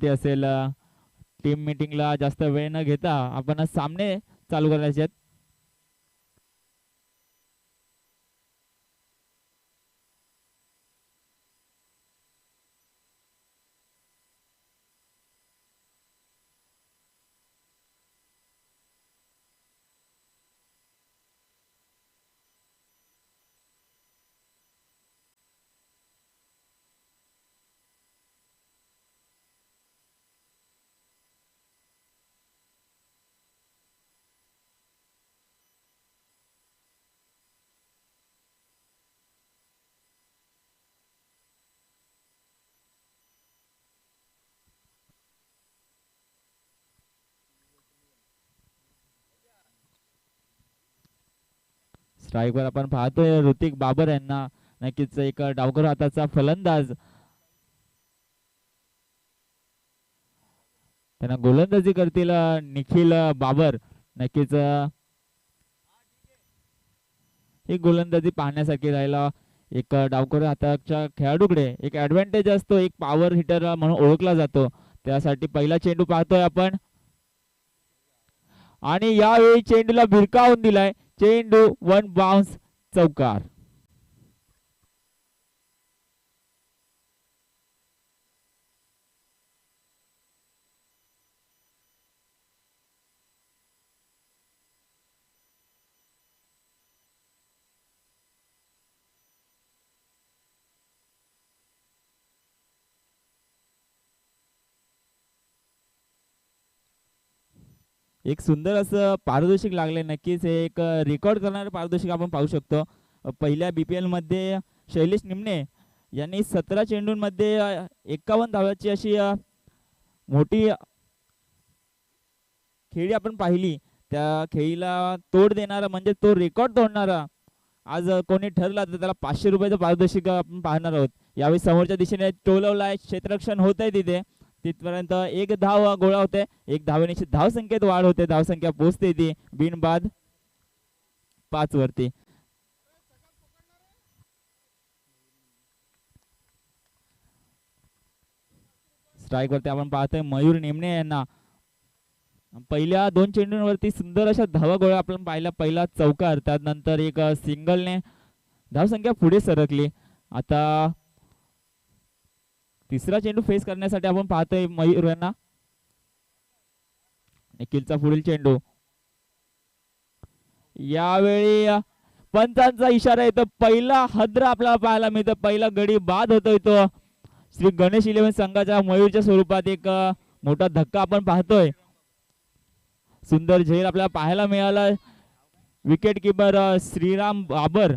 ते असेल टीम मीटिंगला जास्त वेळ न घेता आपण सामने चालू करायचे आहेत. स्ट्राईकवर आपण पाहतोय ऋतिक बाबर यांना. नक्कीच एक डावकर हाताचा फलंदाज. त्यांना गोलंदाजी करतील निखिल बाबर. नक्कीच ही गोलंदाजी पाहण्यासारखी राहिला. एक डावकर हाताच्या खेळाडूकडे एक ऍडव्हान्टेज असतो, एक पॉवर हिटर म्हणून ओळखला जातो. त्यासाठी पहिला चेंडू पाहतोय आपण आणि यावेळी चेंडूला भिरकावून दिलाय. चेंडू वन बाउन्स, चौकार. एक सुंदर असं पारितोषिक लागले. नक्कीच हे एक रेकॉर्ड करणारे पारितोषिक आपण पाहू शकतो. पहिल्या बीपीएल मध्ये शैलेश निमणे यांनी 17 चेंडूंमध्ये 51 धावाची अशी मोठी खेळी आपण पाहिली. त्या खेळीला तोड देणारा म्हणजे तो रेकॉर्ड तोडणारा आज कोणी ठरला तर त्याला 500 रुपयाचं पारितोषिक आपण पाहणार आहोत. यावेळी समोरच्या दिशेने टोलवलाय, क्षेत्ररक्षण होत आहे तिथे. तिथपर्यंत एक धाव गोळा होते. एक धावेनिशी धावसंख्येत वाढ होते. धावसंख्या पोहोचते ती बिनबाद 5 वरती. स्ट्राईक वरती आपण पाहतोय मयूर नेमणे यांना. पहिल्या 2 चेंडूंवरती सुंदर अशा धावा गोळा आपण पाहिला. पहिला चौकार, त्यानंतर एक सिंगलने धावसंख्या पुढे सरकली. आता तिसरा चेंडू फेस करण्यासाठी आपण पाहतोय मयूर यांना. निखिलचा पुढील चेंडू. यावेळी पंचांचा इशारा येतो. पहिला हद्र आपल्याला पाहायला मिळतो. पहिला गडी बाद होतोय तो श्री गणेश 11 संघाच्या मयूरच्या स्वरूपात. एक मोठा धक्का आपण पाहतोय. सुंदर झेल आपल्याला पाहायला मिळाला. Wicket keeper Shriram Babar.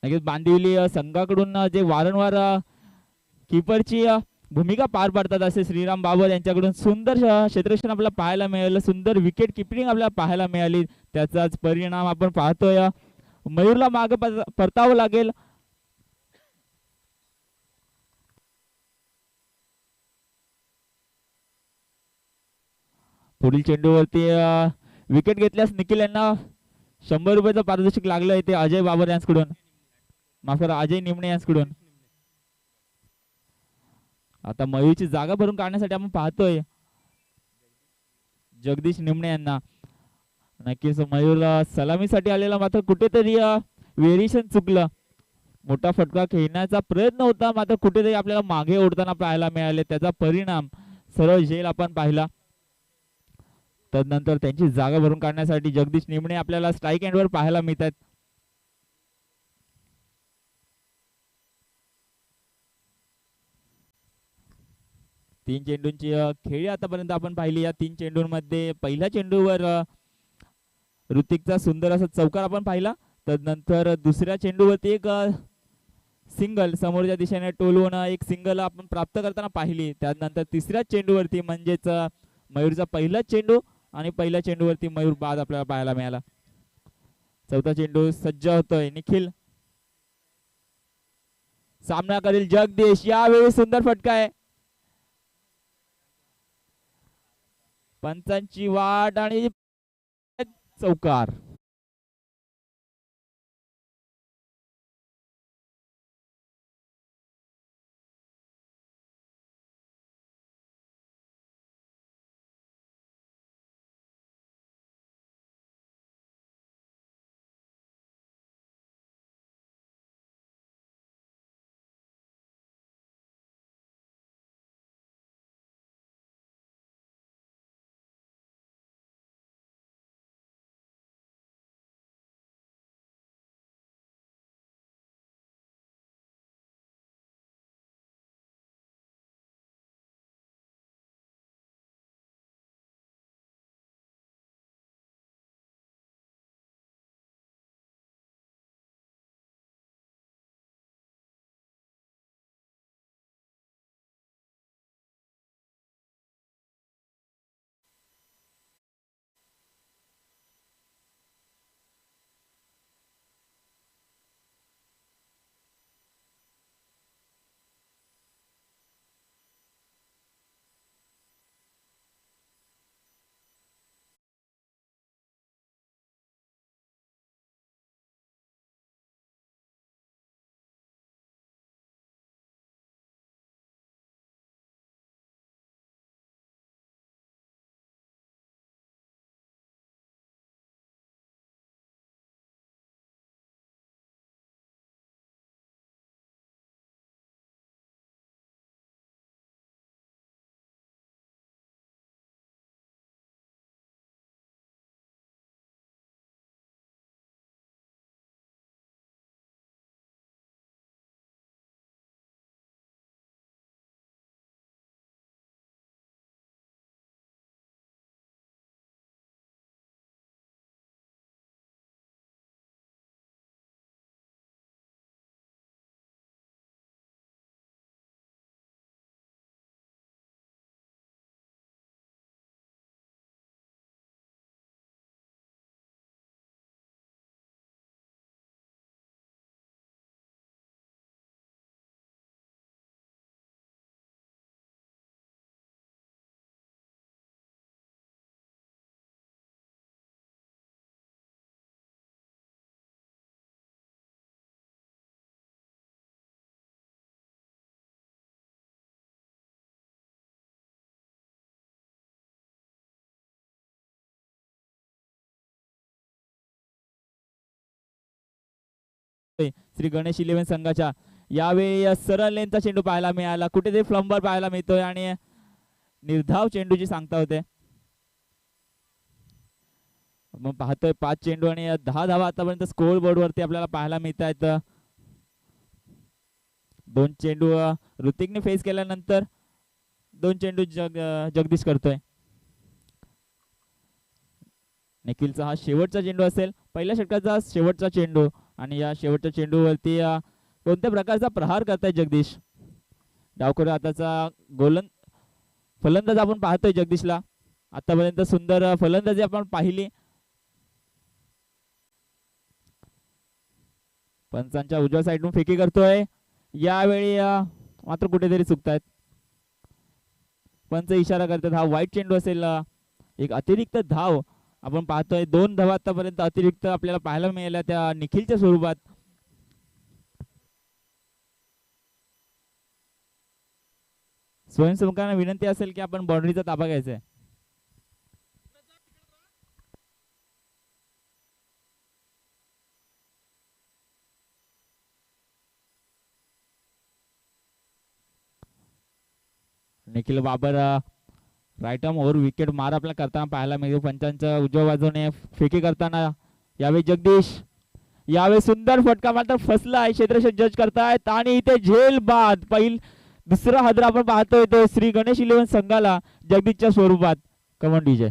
नक्कीच बांदिवली संघाकडून जे वारंवार कीपरची भूमिका पार पाडतात असे श्रीराम बाबर यांच्याकडून सुंदर क्षेत्ररक्षण आपल्याला पाहायला मिळालं. सुंदर विकेट किपिंग आपल्याला पाहायला मिळाली. त्याचाच परिणाम आपण पाहतोय. मयूरला मागे परतावं लागेल. पुढील चेंडूवरती विकेट घेतल्यास निखिल यांना 100 रुपयाचं पारितोषिक लागलं आहे. ते अजय बाबर यांच्याकडून, माफ करा अजय निमणे यांच्याकडून. आता मयूरची जागा भरून काढण्यासाठी आपण पाहतोय जगदीश निमणे यांना. नक्कीच मयूर सलामीसाठी आलेला, मात्र कुठेतरी व्हेरिएशन चुकलं. मोठा फटका खेळण्याचा प्रयत्न होता, मात्र कुठेतरी आपल्याला मागे ओढताना पाहायला मिळाले. त्याचा परिणाम सरळ झेल आपण पाहिला. तदनंतर त्यांची जागा भरून काढण्यासाठी जगदीश निमणे आपल्याला स्ट्राईक एंडवर पाहायला मिळतात. तीन चेंडूंची खेळी आतापर्यंत आपण पाहिली. या 3 चेंडूंमध्ये पहिल्या चेंडूवर ऋतिकचा सुंदर असा चौकार आपण पाहिला. तदनंतर दुसऱ्या चेंडूवरती एक सिंगल समोरच्या दिशेने टोलवून एक सिंगल आपण प्राप्त करताना पाहिली. त्यानंतर तिसऱ्या चेंडूवरती म्हणजेच मयूरचा पहिला चेंडू आणि पहिल्या चेंडूवरती मयूर बाद आपल्याला पाहायला मिळाला. चौथा चेंडू सज्ज होतोय. निखिल सामना करील जगदीश. यावेळी सुंदर फटका आहे. पंचांची वाट आणि चौकार. श्री गणेश इलेव्हन संघाच्या. यावेळी सरळ लेनचा चेंडू पाहायला मिळाला, कुठेतरी फ्लंबर पाहायला मिळतोय आणि निर्धाव चेंडूची सांगता होते. मग पाहतोय 5 चेंडू आणि 10 धावा आतापर्यंत स्कोर बोर्ड वरती आपल्याला पाहायला मिळत आहेत. 2 चेंडू ऋतिकने फेस केल्यानंतर 2 चेंडू जगदीश करतोय. निखिलचा हा शेवटचा चेंडू असेल, पहिल्या षटकाचा शेवटचा चेंडू आणि या शेवटच्या चेंडूवरती कोणत्या प्रकारचा प्रहार करताय जगदीश. डावखोरा हाताचा फलंदाज आपण पाहतोय जगदीशला. आतापर्यंत सुंदर फलंदाजी आपण पाहिली. पंचांच्या उजव्या साईडून फेकी करतोय. यावेळी मात्र कुठेतरी चुकतायत. पंच इशारा करतात हा वाईट चेंडू असेल. एक अतिरिक्त धाव आपण पाहतोय. 2 धावा आतापर्यंत अतिरिक्त आपल्याला पाहायला मिळाल्या त्या निखिलच्या स्वरूपात. स्वयंसेवकांना विनंती असेल की आपण बाउंड्रीचा ताबा घ्यायचा आहे. Nikhil Babar right arm over wicket मार आपल्याला करताना पाहायला मिळतो. पंचांच्या उजव्या बाजूने फेकी करताना यावेळी जगदीश. यावेळी सुंदर फटका मात्र फसला आहे. क्षेत्ररक्षक जज करतायत आणि इथे झेल बाद दुसरा हादरा आपण पाहतोय तो श्री गणेश इलेव्हन संघाला जगदीशच्या स्वरूपात. कमन विजय.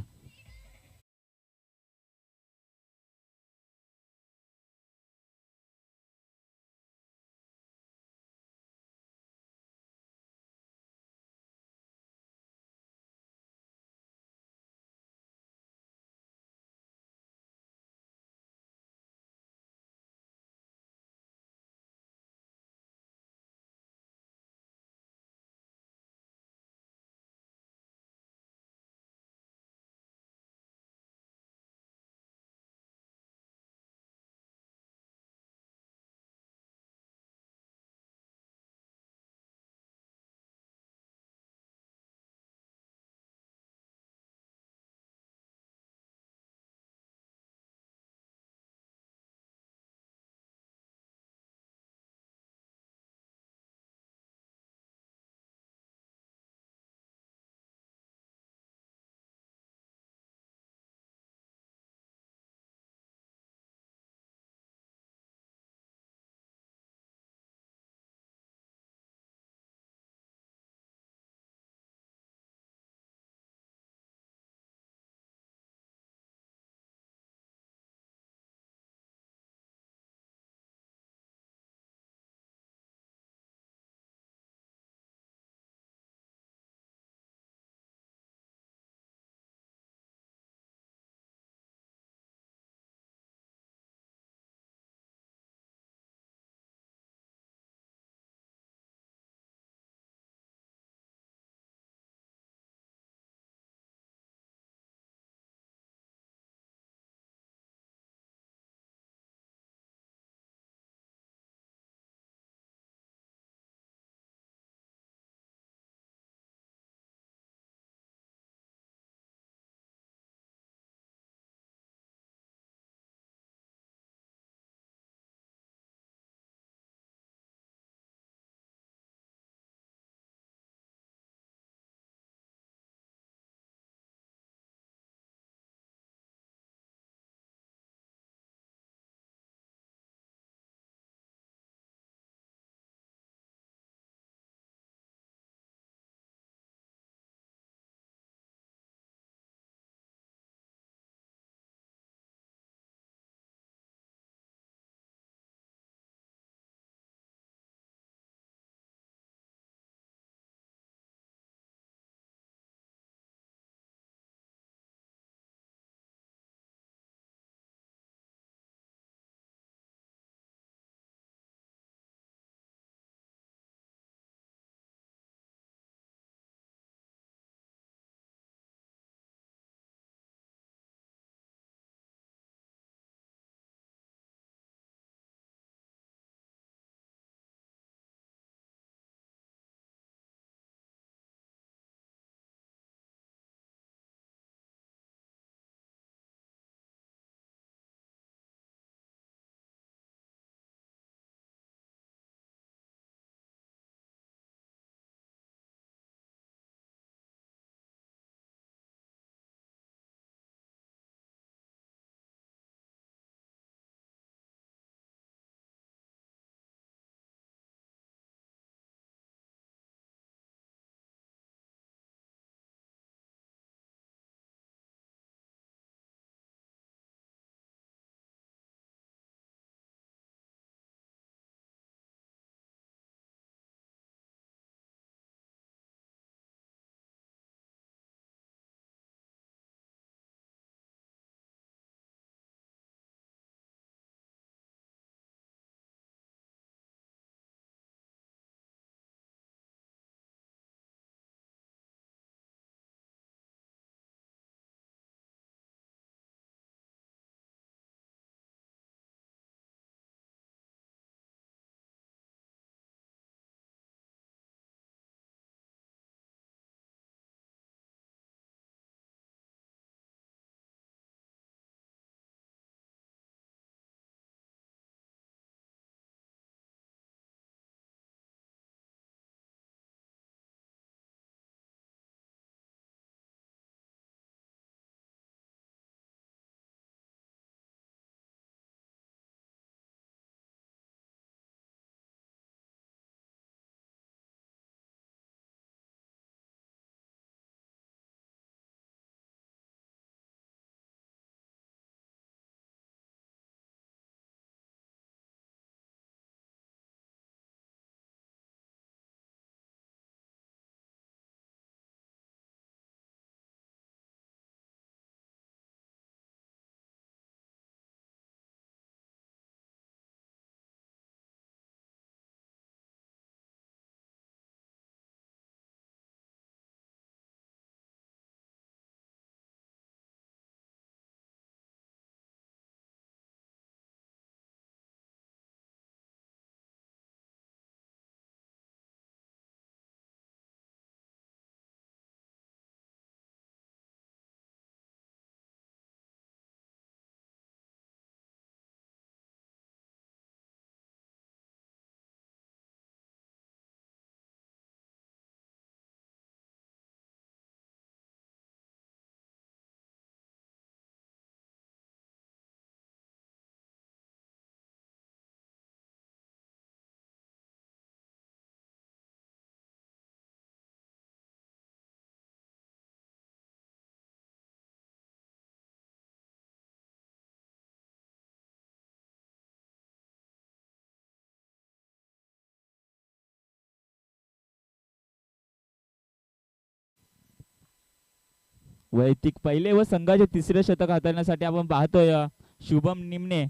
वैयक्तिक पहिले व संघाचे तिसरे शतक हाताळण्यासाठी आपण पाहतोय शुभम निमणे.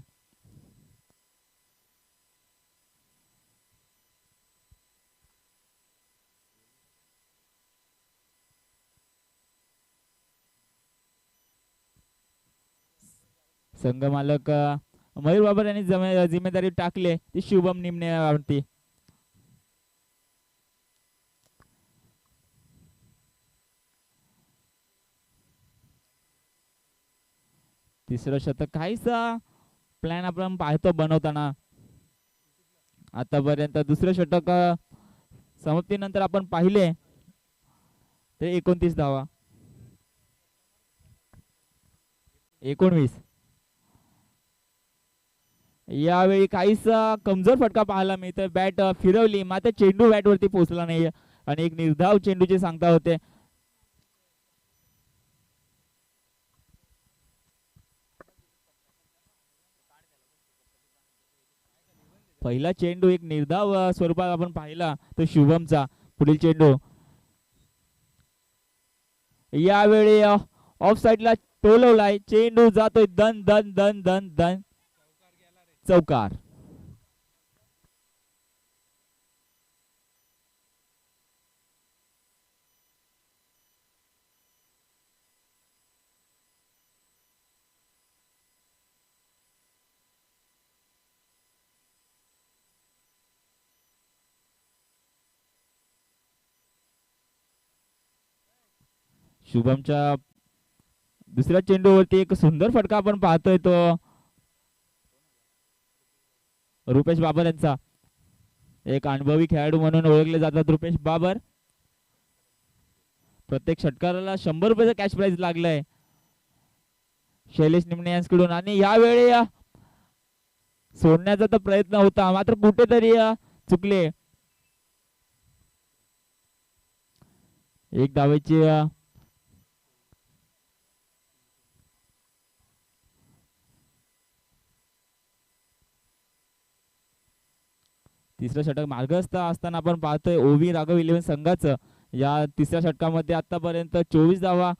संघ मालक मयूर बाबर यांनी जिम्मेदारी टाकले ती शुभम निमणे वरती. तिसरं शतक काहीच प्लॅन आपण पाहतो बनवताना. आतापर्यंत दुसरं षटक समाप्तीनंतर आपण पाहिले ते 29 धावा 19. यावेळी काहीच कमजोर फटका पाहायला मिळतोय. बॅट फिरवली मात्र चेंडू बॅट वरती पोहोचला नाही आणि एक निर्धाव चेंडूचे सांगता होते. पहिला चेंडू एक निर्धाव स्वरूपात आपण पाहिला तो शुभमचा. पुढील चेंडू यावेळी ऑफ साइडला टोलवलाय. चेंडू जातोय दन दन दन दन दन चौकार. शुभमच्या दुसऱ्या चेंडूवरती एक सुंदर फटका आपण पाहतोय तो रुपेश बाबर यांचा. एक अनुभवी खेळाडू म्हणून ओळखले जातात रुपेश बाबर. प्रत्येक षटकाराला 100 रुपयाचा कॅश प्राइज लागलाय शैलेश निमणे यांच्याकडून. आणि यावेळी सोडण्याचा तर प्रयत्न होता मात्र कुठेतरी चुकले. एक धावेची तिसरं षटक मार्गस्थ असताना आपण पाहतोय ओवी राघव 11 संघाचं. या तिसऱ्या षटकामध्ये आतापर्यंत 24 धावा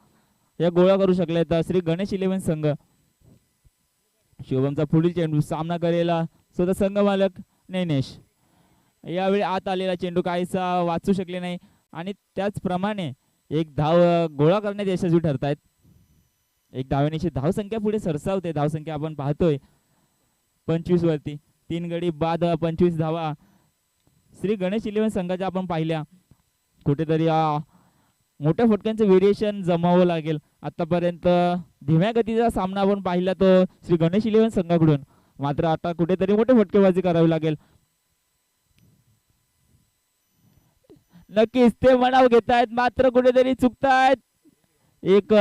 या गोळा करू शकले तर श्री गणेश 11 संघ. शुभमचा पुढील चेंडू सामना करेला स्वतः संघ मालक नैनेश. यावेळी आत आलेला चेंडू काहीसा वाचू शकले नाही आणि त्याचप्रमाणे एक धाव गोळा करण्यात यशस्वी ठरतायत. एक धावेनेची धावसंख्या पुढे सरसावते. धावसंख्या आपण पाहतोय 25 वरती. 3 गडी बाद 25 धावा श्री गणेश 11 संघाच्या आपण पाहिल्या. कुठेतरी मोठ्या फटक्यांचं व्हेरिएशन जमावं लागेल. आतापर्यंत धीम्या गतीचा सामना आपण पाहिला तो श्री गणेश 11 संघाकडून. मात्र आता कुठेतरी मोठे फटकेबाजी करावी लागेल. नक्कीच ते मनाव घेत आहेत मात्र कुठेतरी चुकतायत. एक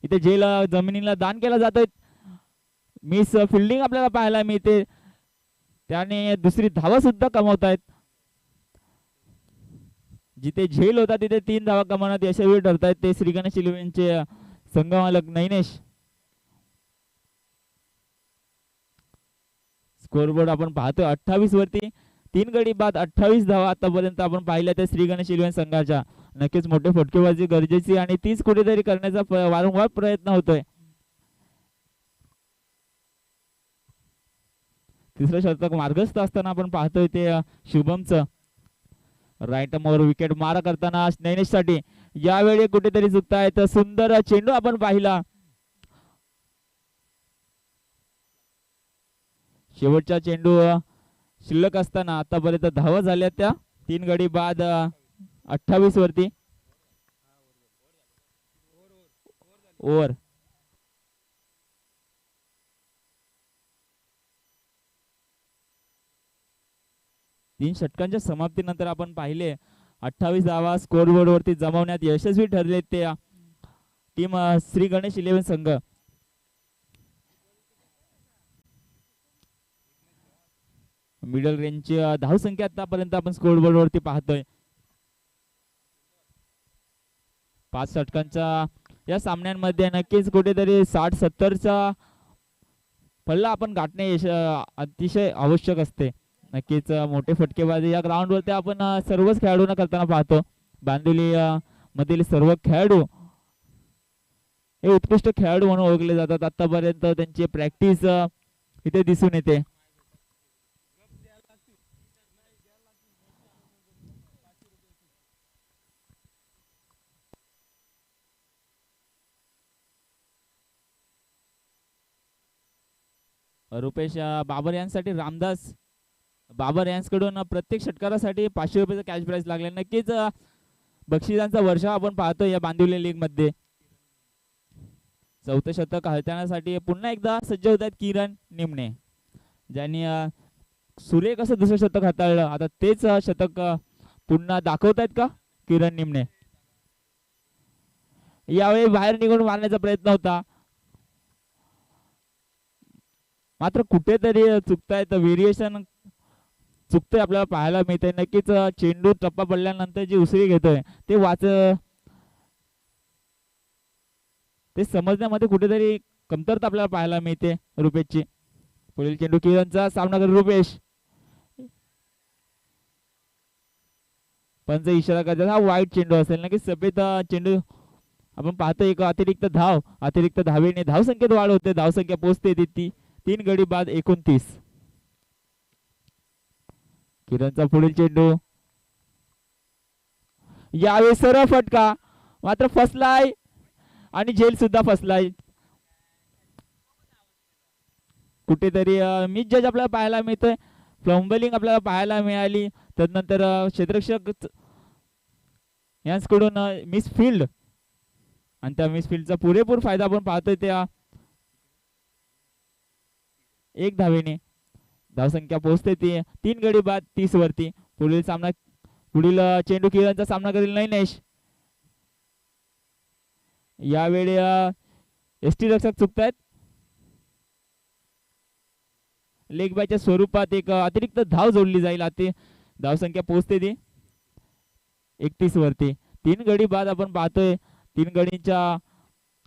इथे जेल जमिनीला दान केला जातोय. मिस फिल्डिंग आपल्याला पाहायला मिळते. त्याने दुसरी धावा सुद्धा कमावतायत. जिथे झेल होता तिथे 3 धावा कमावण्यात यशस्वी ठरतायत ते श्री गणेश 11चे संघ मालक नैनेश. स्कोरबोर्ड आपण पाहतोय 28 वरती. 3 गडी बाद 28 धावा आतापर्यंत आपण पाहिल्या त्या श्री गणेश 11 संघाच्या. नक्कीच मोठे फटकेबाजी गरजेची आणि तीच कुठेतरी करण्याचा वारंवार प्रयत्न होतोय. तिसरं षटक मार्गस्थ असताना आपण पाहतोय ते शुभमचं. राईट मोर विकेट मारा करताना नैनेश साठी. यावेळी कुठेतरी चुकतायत. सुंदर चेंडू आपण पाहिला. शेवटचा चेंडू शिल्लक असताना आतापर्यंत धावा झाल्या त्या 3 गडी बाद 28 वरती. ओव्हर 3 षटकांच्या समाप्तीनंतर आपण पाहिले 28 धावा स्कोरबोर्ड वरती जमवण्यात यशस्वी ठरले ते टीम श्री गणेश 11 संघ. मिडल रेंजची धावसंख्या आतापर्यंत आपण स्कोरबोर्ड वरती पाहतोय. 5 षटकांच्या या सामन्यांमध्ये नक्कीच कुठेतरी 60-70चा पल्ला आपण गाठणे अतिशय आवश्यक असते. नक्कीच मोठे फटकेबाजी या ग्राउंडवरती आपण सर्वच खेळाडूंना करताना पाहतो. बांदिवली मधील सर्व खेळाडू हे उत्कृष्ट खेळाडू म्हणून ओळखले जातात. आतापर्यंत त्यांची प्रॅक्टिस इथे दिसून येते. रुपेश बाबर यांसाठी रामदास बाबर यांच्याकडून प्रत्येक षटकारासाठी 500 रुपयाचा कॅश प्राइज लागले. नक्कीच बक्षिसांचा वर्षा आपण पाहतो या बांदिवली लीग मध्ये. चौथं शतक हाताळण्यासाठी पुन्हा एकदा सज्ज होत आहेत किरण निमणे, ज्यांनी सुरेख असं दुसरं शतक हाताळलं. आता तेच शतक पुन्हा दाखवतायत का किरण निमणे. यावेळी बाहेर निघून मारण्याचा प्रयत्न होता, मात्र कुठेतरी चुकतायत. व्हेरिएशन चुकतंय आपल्याला पाहायला मिळतंय. नक्कीच चेंडू टप्पा पडल्यानंतर जी उसळी घेतोय ते समजण्यामध्ये कुठेतरी कमतरता आपल्याला पाहायला मिळते रुपेशची. पुढील चेंडू किरणचा सामना करतो रुपेश. पंच इशारा करतात हा वाईट चेंडू असेल. नक्कीच सफेद चेंडू आपण पाहतो. एक अतिरिक्त धावेने धावसंख्येत वाढ होते. धावसंख्या पोहोचते ती 3 गडी बाद 29. किरणचा पुढील चेंडू यावेळी सरळ फटका, मात्र फसलाय आणि झेल सुद्धा फसलाय. कुठेतरी मिस जज आपल्याला पाहायला मिळतोय. फ्लॉम्बलिंग आपल्याला पाहायला मिळाली. तदनंतर क्षेत्ररक्षक यांच्याकडून मिस फील्ड, आणि त्या मिस फील्डचा पुरेपूर फायदा आपण पाहतोय त्या 1 धावेने. धावसंख्या पोहोचते ती 3 गडी बाद 30 वरती. पुढील चेंडू किरणचा सामना करेल नैनेश. यावेळी एसटी रक्षक चुकतायत. लेग बायच्या स्वरूपात एक अतिरिक्त धाव जोडली जाईल. आता धावसंख्या पोहोचते ती 31 वरती. 3 गडी बाद आपण पाहतोय. 3 गडीच्या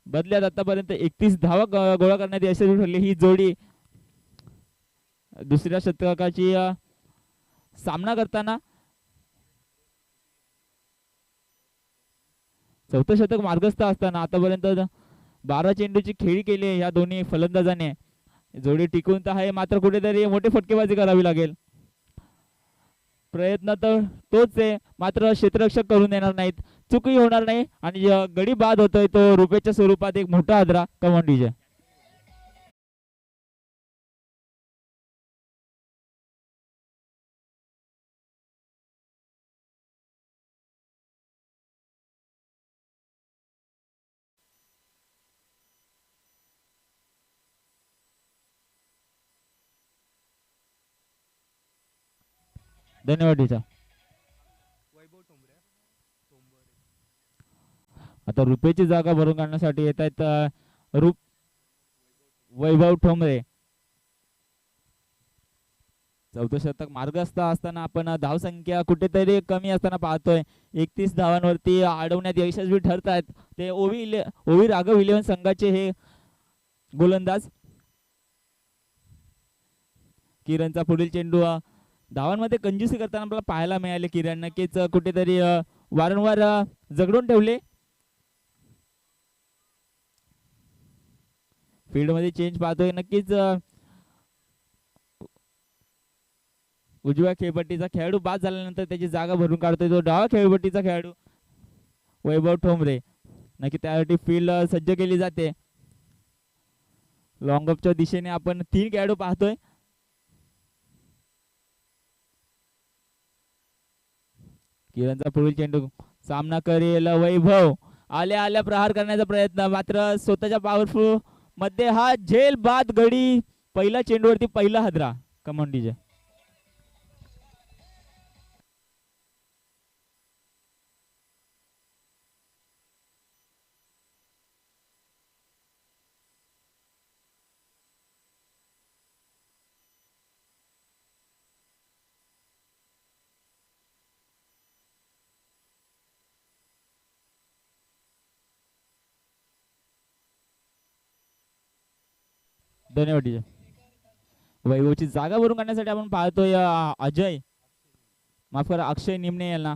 बदल्यात आतापर्यंत 31 धावा गोळा करण्यात यशस्वी ठरली ही जोडी. दुसऱ्या शतकाची सामना करताना चौथं शतक मार्गस्थ असताना आतापर्यंत 12 चेंडूची खेळी केली या दोन्ही फलंदाजाने. जोडी टिकून तर आहे, मात्र कुठेतरी मोठी फटकेबाजी करावी लागेल. प्रयत्न तर तोच आहे, मात्र क्षेत्ररक्षक करून देणार नाहीत. चुकी होणार नाही आणि गडी बाद होतोय तो रुपयाच्या स्वरूपात एक मोठा हादरा कमांडीचे. धन्यवाद टीचर. आता रुपयाची जागा भरून काढण्यासाठी येत आहेत वैभव ठोंबरे. चौथं शतक मार्गस्थ असताना आपण धावसंख्या कुठेतरी कमी असताना पाहतोय. 31 धावांवरती अडवण्यात यशस्वी ठरत आहेत ते ओवी राघव 11 संघाचे हे गोलंदाज. किरणचा पुढील चेंडू धावांमध्ये कंजूसी करताना आपल्याला पाहायला मिळाले. किरण नक्कीच कुठेतरी वारंवार जगडून ठेवले. फील्ड मध्ये चेंज पाहतोय. नक्कीच उजव्या खेळपट्टीचा खेळाडू बाद झाल्यानंतर त्याची जागा भरून काढतोय तो डावा खेळपट्टीचा खेळाडू वैभव ठोंबरे. नक्की त्यासाठी फील्ड सज्ज केली जाते. लॉंग ऑफच्या दिशेने आपण 3 खेळाडू पाहतोय. किरणचा पुढील चेंडू सामना करेल वैभव. आल्या प्रहार करण्याचा प्रयत्न, मात्र स्वतःच्या पॉवरफुल मध्ये हा झेल बाद गडी. पहिला चेंडूवरती पहिला हादरा कमांडीचे. धन्यवाद टीचर. वैभवची जागा भरून काढण्यासाठी आपण पाहतोय अक्षय निमणे यांना.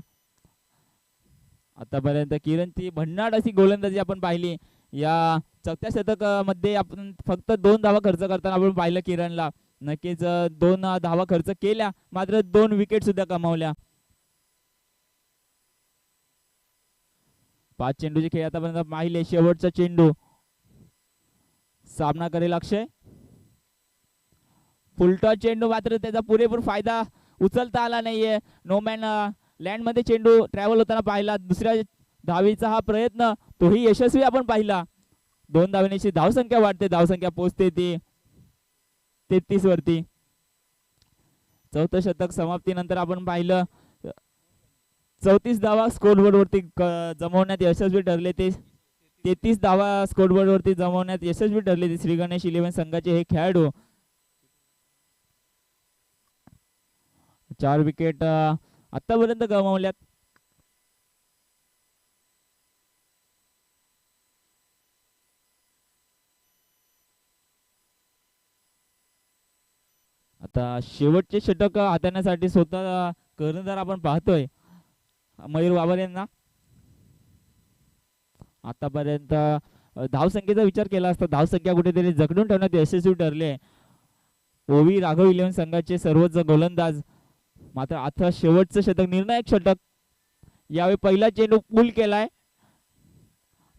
आतापर्यंत किरणची भन्नाट अशी गोलंदाजी आपण पाहिली. या चौथ्या शतकामध्ये आपण फक्त 2 धावा खर्च करताना आपण पाहिलं किरणला. नक्कीच 2 धावा खर्च केल्या, मात्र 2 विकेट सुद्धा कमावल्या. 5 चेंडूचे खेळ आतापर्यंत पाहिले. शेवटचा चेंडू सामना करेल अक्षय. फुलटॉस चेंडू, मात्र त्याचा पुरेपूर फायदा उचलता आला नाहीये. नोमॅन लँड मध्ये चेंडू ट्रॅव्हल होताना पाहिला. दुसऱ्या धावीचा हा प्रयत्न तोही यशस्वी आपण पाहिला. 2 धावेची धावसंख्या वाढते, धावसंख्या पोहोचते ती 33 वरती. चौथं शतक समाप्तीनंतर आपण पाहिलं 34 धावा स्कोरबोर्ड वरती जमवण्यात यशस्वी ठरले. ते 33 धावा स्कोरबोर्ड वरती जमवण्यात यशस्वी ठरले ते श्री गणेश 11 संघाचे हे खेळाडू. 4 विकेट आतापर्यंत गमावल्यात. आता शेवटचे षटक हाताळण्यासाठी स्वतः कर्णधार आपण पाहतोय मयूर बाबर यांना. आतापर्यंत धावसंख्येचा विचार केला असता धावसंख्या कुठेतरी जखडून ठेवण्यात यशस्वी ठरले ओवी राघव 11 संघाचे सर्वच गोलंदाज. मात्र आता शेवटचं षटक, निर्णायक षटक. यावेळी पहिला चेंडू पूल केलाय,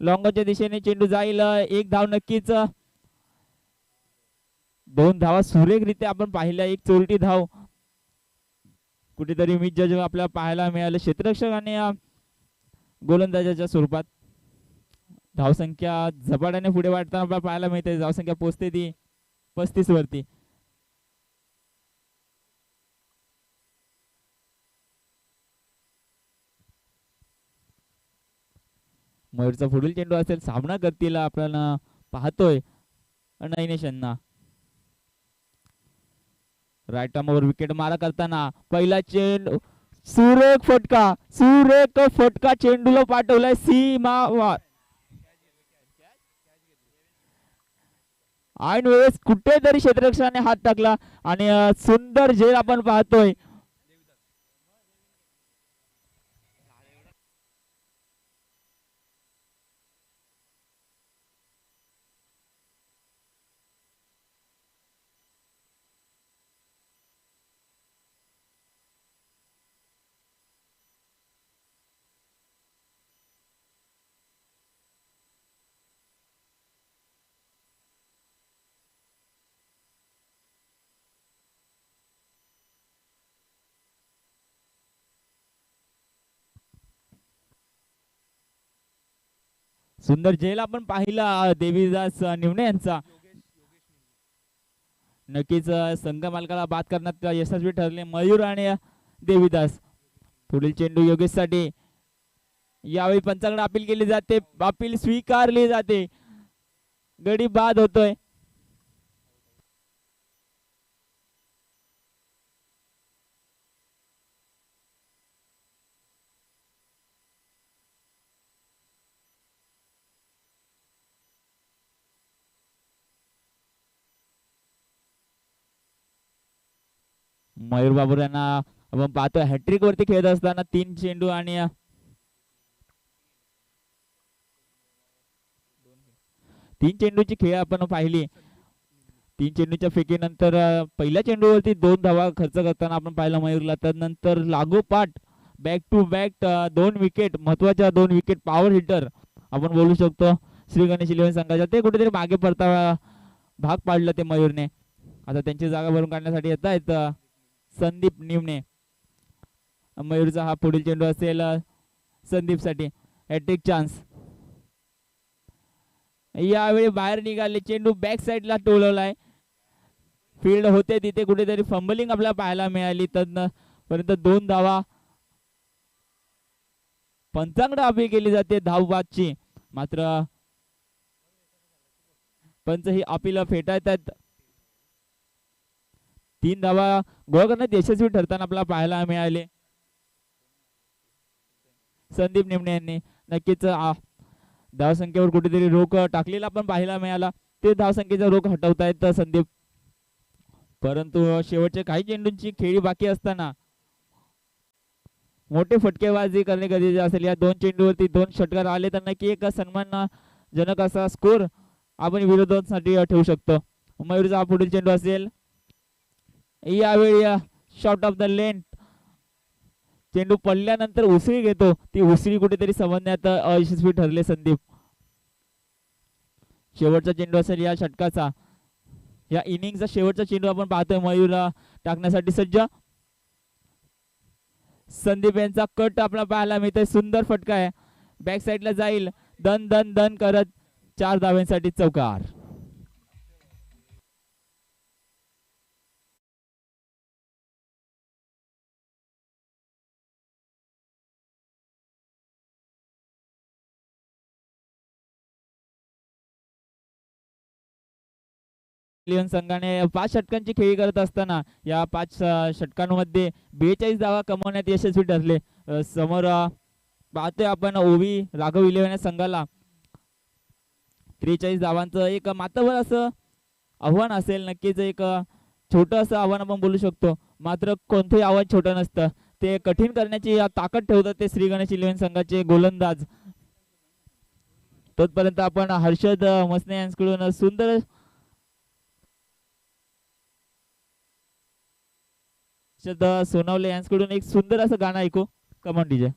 लॉंगच्या दिशेने चेंडू जाईल. 1 धाव नक्कीच. 2 धावा सुरेखरित्या आपण पाहिल्या. 1 चोरटी धाव कुठेतरी मिस जज आपल्याला पाहायला मिळालं क्षेत्ररक्षक आणि गोलंदाजाच्या स्वरूपात. धावसंख्या झपाट्याने पुढे वाढताना आपल्याला पाहायला मिळते. धावसंख्या पोहोचते ती 35 वरती. मयूरचा पुढील चेंडू असेल, सामना करतील आपल्याला पाहतोय नैनेशांना. राईट आर्मवर विकेट मारा करताना पहिला चेंडू, सुरेख फटका, सुरेख फटका चेंडूला पाठवलाय सीमा. ऐन वेळेस कुठेतरी क्षेत्ररक्षकाने हात टाकला आणि सुंदर झेल आपण पाहतोय. सुंदर झेल आपण पाहिला देवीदास निवणे यांचा. नक्कीच संघ मालकाला बाद करण्यात यशस्वी ठरले मयूर आणि देवीदास. पुढील चेंडू योगेश साठी. यावेळी पंचांकडे अपील केली जाते, अपील स्वीकारली जाते, गडी बाद होतोय. मयूर बाबर यांना आपण पाहतो हॅट्रिक वरती खेळत असताना 3 चेंडू आणि 3 चेंडूची खेळ आपण पाहिली. 3 चेंडूच्या फेकीनंतर पहिल्या चेंडूवरती 2 धावा खर्च करताना आपण पाहिलं मयूरला. त्यानंतर लागोपाठ बॅक टू बॅक 2 विकेट, महत्वाच्या 2 विकेट, पॉवर हिटर आपण बोलू शकतो श्री गणेश 11 संघाच्या. ते कुठेतरी मागे पडता भाग पाडलं ते मयूरने. आता त्यांची जागा भरून काढण्यासाठी येत आहेत संदीप निमणे. मयूरचा हा पुढील चेंडू असेल संदीप साठी, हॅट्रिक चान्स. यावेळी बाहेर निघाले, चेंडू बॅक साइडला टोलवलाय. फील्ड होते तिथे कुठेतरी फंबलिंग आपल्याला पाहायला मिळाली. पर्यंत 2 धावा. पंचांकडे अपील केली जाते धावबादची, मात्र पंच ही अपील फेटाळतात. 3 धावा गोळा करण्यात यशस्वी ठरताना आपल्याला पाहायला मिळाले संदीप निमणे यांनी. नक्कीच धावसंख्येवर कुठेतरी रोख टाकलेला आपण पाहायला मिळाला. ते धावसंख्येचा रोख हटवतायत संदीप. परंतु शेवटच्या काही चेंडूंची खेळी बाकी असताना मोठे फटकेबाजी करणे गरजेचे असेल. या 2 चेंडूवरती 2 षटकार आले तर नक्की एक सन्मान जनक असा स्कोर आपण विरोधासाठी ठेवू शकतो. मयूरचा हा पुढील चेंडू असेल. यावेळी शॉट ऑफ द लेंथ, चेंडू पडल्यानंतर उसळी घेतो, ती उसळी कुठेतरी समजण्यात अयशस्वी ठरले संदीप. शेवटचा चेंडू असेल या षटकाचा, या इनिंगचा शेवटचा चेंडू आपण पाहतोय. मयूर टाकण्यासाठी सज्ज. संदीप यांचा कट आपला पाहायला मिळतोय. सुंदर फटका आहे, बॅक साईडला जाईल. दन दन दन करत 4 धाव्यांसाठी चौकार. लिओन संघाने 5 षटकांची खेळी करत असताना या 5 षटकांमध्ये 42 धावा कमवण्यात यशस्वी ठरले. समोर पाहतोय आपण ओवी राघव इलेव्हन संघाला 43 धावांचं एक मातबर असं आव्हान असेल. नक्कीच एक छोटं असं आव्हान आपण बोलू शकतो, मात्र कोणतंही आव्हान छोटं नसतं. ते कठीण करण्याची ताकद ठेवतात ते श्री गणेश इलेव्हन संघाचे गोलंदाज. तोपर्यंत आपण हर्षद मसने यांच्याकडून सुंदर सोनवले यांच्याकडून एक सुंदर असं गाणं ऐकू. Come on DJ.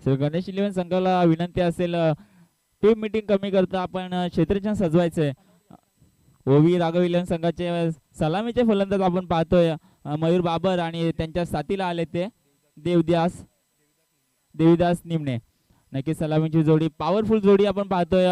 Sir Ganesh eleven संघाला विनंती असेल, टीम मीटिंग कमी करता आपण क्षेत्ररक्षण सजवायचंय. ओवी राघव इलेव्हन संघाचे सलामीचे फलंदाज आपण पाहतोय मयूर बाबर आणि त्यांच्या साथीला आले ते देवीदास निमणे. नक्की सलामीची जोडी, पॉवरफुल जोडी आपण पाहतोय.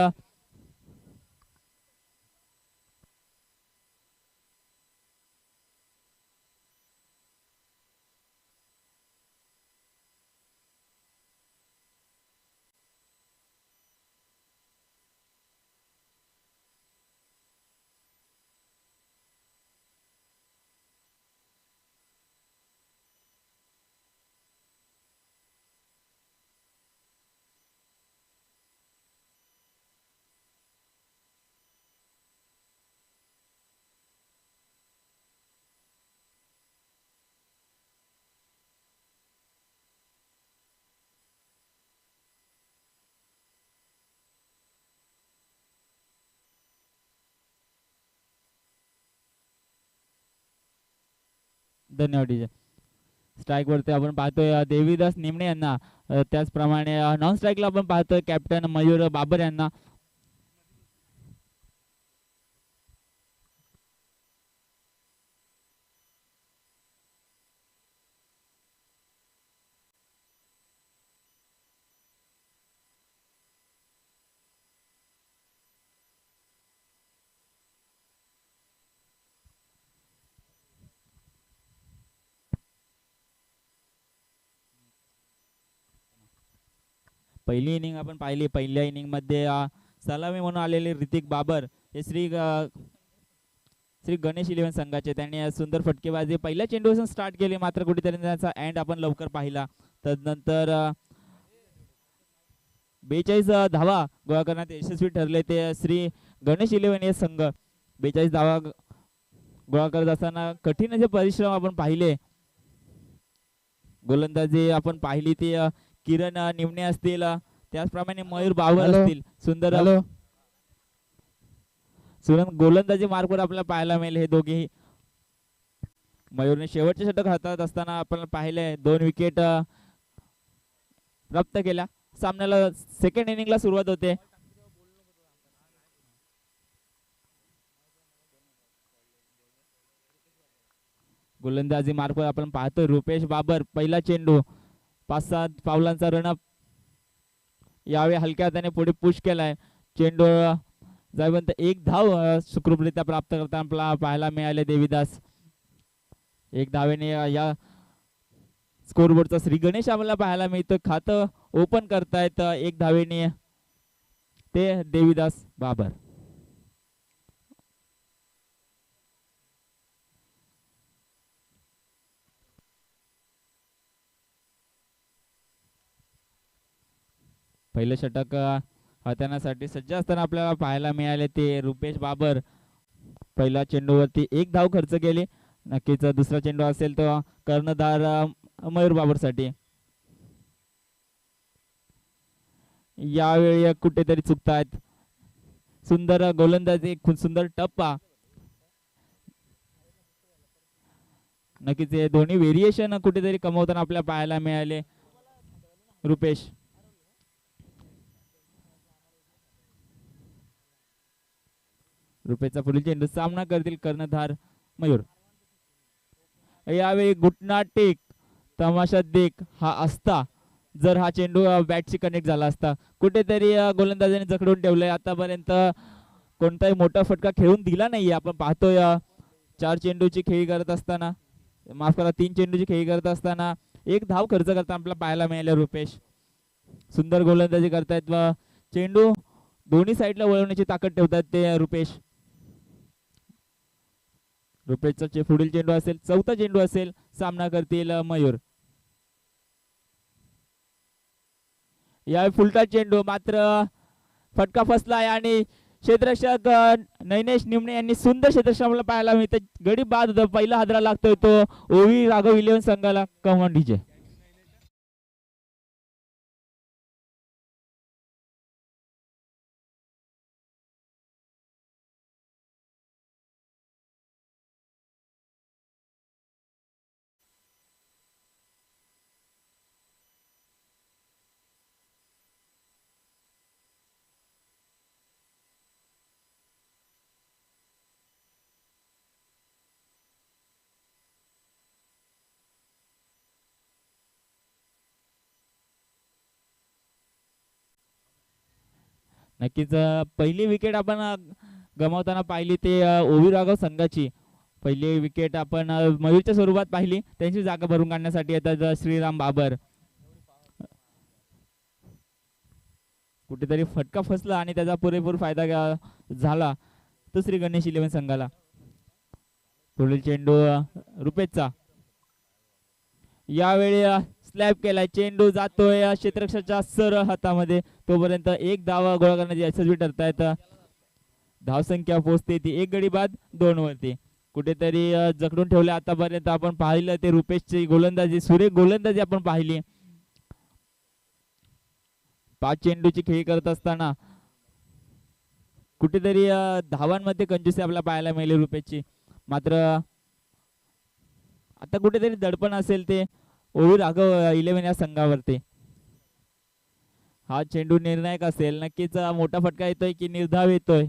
धन्यवाद डीजे. स्ट्राईक वरती आपण पाहतोय देवीदास निमणे यांना, त्याचप्रमाणे नॉन स्ट्राईकला आपण पाहतोय कॅप्टन मयूर बाबर यांना. पहिली इनिंग आपण पाहिली. पहिल्या इनिंग मध्ये सलामी म्हणून आलेले ऋतिक बाबर हे श्री गणेश इलेव्हन संघाचे, त्यांनी सुंदर फटकेबाजी पहिल्या चेंडूपासून स्टार्ट केली, मात्र कुठेतरी त्याचा एंड आपण लवकर पाहिला. तदनंतर 42 धावा गोळा करण्यात यशस्वी ठरले ते श्री गणेश इलेव्हन हे संघ. 42 धावा गोळा करत असताना कठीण असे परिश्रम आपण पाहिले. गोलंदाजी आपण पाहिली ती किरण निमणे असतील, त्याचप्रमाणे मयूर बाबर असतील. सुंदर गोलंदाजी मार्गवर आपल्याला पाहायला मिळेल हे दोघेही. मयूरने शेवटचे षटक हातात असताना आपण पाहिले 2 विकेट प्राप्त केल्या. सामन्याला सेकंड इनिंगला सुरुवात होते. गोलंदाजी मार्फत आपण पाहतो रुपेश बाबर पहिला चेंडू 5-7 पावलांचा रनअप. यावेळी हलक्या हाताने पुढे पुश केलाय. चेंडू जाईपर्यंत 1 धाव सुखरूपरित्या प्राप्त करताना पाहायला मिळाले देवीदास. 1 धावेने या स्कोरबोर्डचा श्री गणेश आम्हाला पाहायला मिळतं. खातं ओपन करतायत 1 धावेने ते देवीदास बाबर. पहिलं षटक हाताळण्यासाठी सज्ज असताना आपल्याला पाहायला मिळाले ते रुपेश बाबर. पहिल्या चेंडूवरती 1 धाव खर्च केली. नक्कीच दुसरा चेंडू असेल तो कर्णधार मयूर बाबर साठी. यावेळी कुठेतरी चुकतायत. सुंदर गोलंदाजी, सुंदर टप्पा. नक्कीच हे दोन्ही व्हेरिएशन कुठेतरी कमवताना आपल्याला पाहायला मिळाले रुपेश. रुपेशचा पुढील चेंडू सामना करतील कर्णधार मयूर. यावेळी घुटना टेक तमाशा देख हा असता जर हा चेंडू बॅटशी कनेक्ट झाला असता. कुठेतरी गोलंदाजाने जखडून ठेवलंय. आतापर्यंत कोणताही मोठा फटका खेळून दिला नाहीये. आपण पाहतोय 4 चेंडूची खेळी करत असताना, माफ करा 3 चेंडूची खेळी करत असताना 1 धाव खर्च करताना आपल्याला पाहायला मिळाले रुपेश. सुंदर गोलंदाजी करतायत व चेंडू दोन्ही साईडला वळवण्याची ताकद ठेवतात ते रुपेश. रुपेशचा पुढील चेंडू असेल, चौथा चेंडू असेल, सामना करतील मयूर. या फुलटा चेंडू मात्र फटका फसलाय आणि क्षेत्ररक्षक नैनेश निमणे यांनी सुंदर क्षेत्ररक्षणाला पाहायला मिळतं. गडी बाद पहिला हादरा लागतोय तो ओवी राघव इलेव्हन संघाला. Come on DJ. नक्कीच पहिली विकेट आपण गमावताना पाहिली ते ओवी राघव संघाची. पहिली विकेट आपण मयूरच्या स्वरूपात पाहिली. त्यांची जागा भरून काढण्यासाठी येतात श्रीराम बाबर. कुठेतरी फटका फसला आणि त्याचा पुरेपूर फायदा झाला तो श्री गणेश इलेव्हन संघाला. पुढील चेंडू रुपेशचा. यावेळी स्लॅब केलाय. चेंडू जातोय क्षेत्ररक्षकाच्या सर हातामध्ये. तोपर्यंत 1 धाव गोळा करण्याची यशस्वी ठरतायत. धावसंख्या पोहोचते ती 1 गडी बाद 2 वरती. कुठेतरी जखडून ठेवले. आतापर्यंत आपण पाहिलं ते रुपेशची गोलंदाजी, सुरेख गोलंदाजी आपण पाहिली. 5 चेंडूची खेळी करत असताना कुठेतरी धावांमध्ये कंजूसी आपल्याला पाहायला मिळाली रुपेशची. मात्र आता कुठेतरी दडपण असेल ते ओवी राघव 11 या संघावरती. हा चेंडू निर्णायक असेल, नक्कीच मोठा फटका येतोय की निर्धाव येतोय.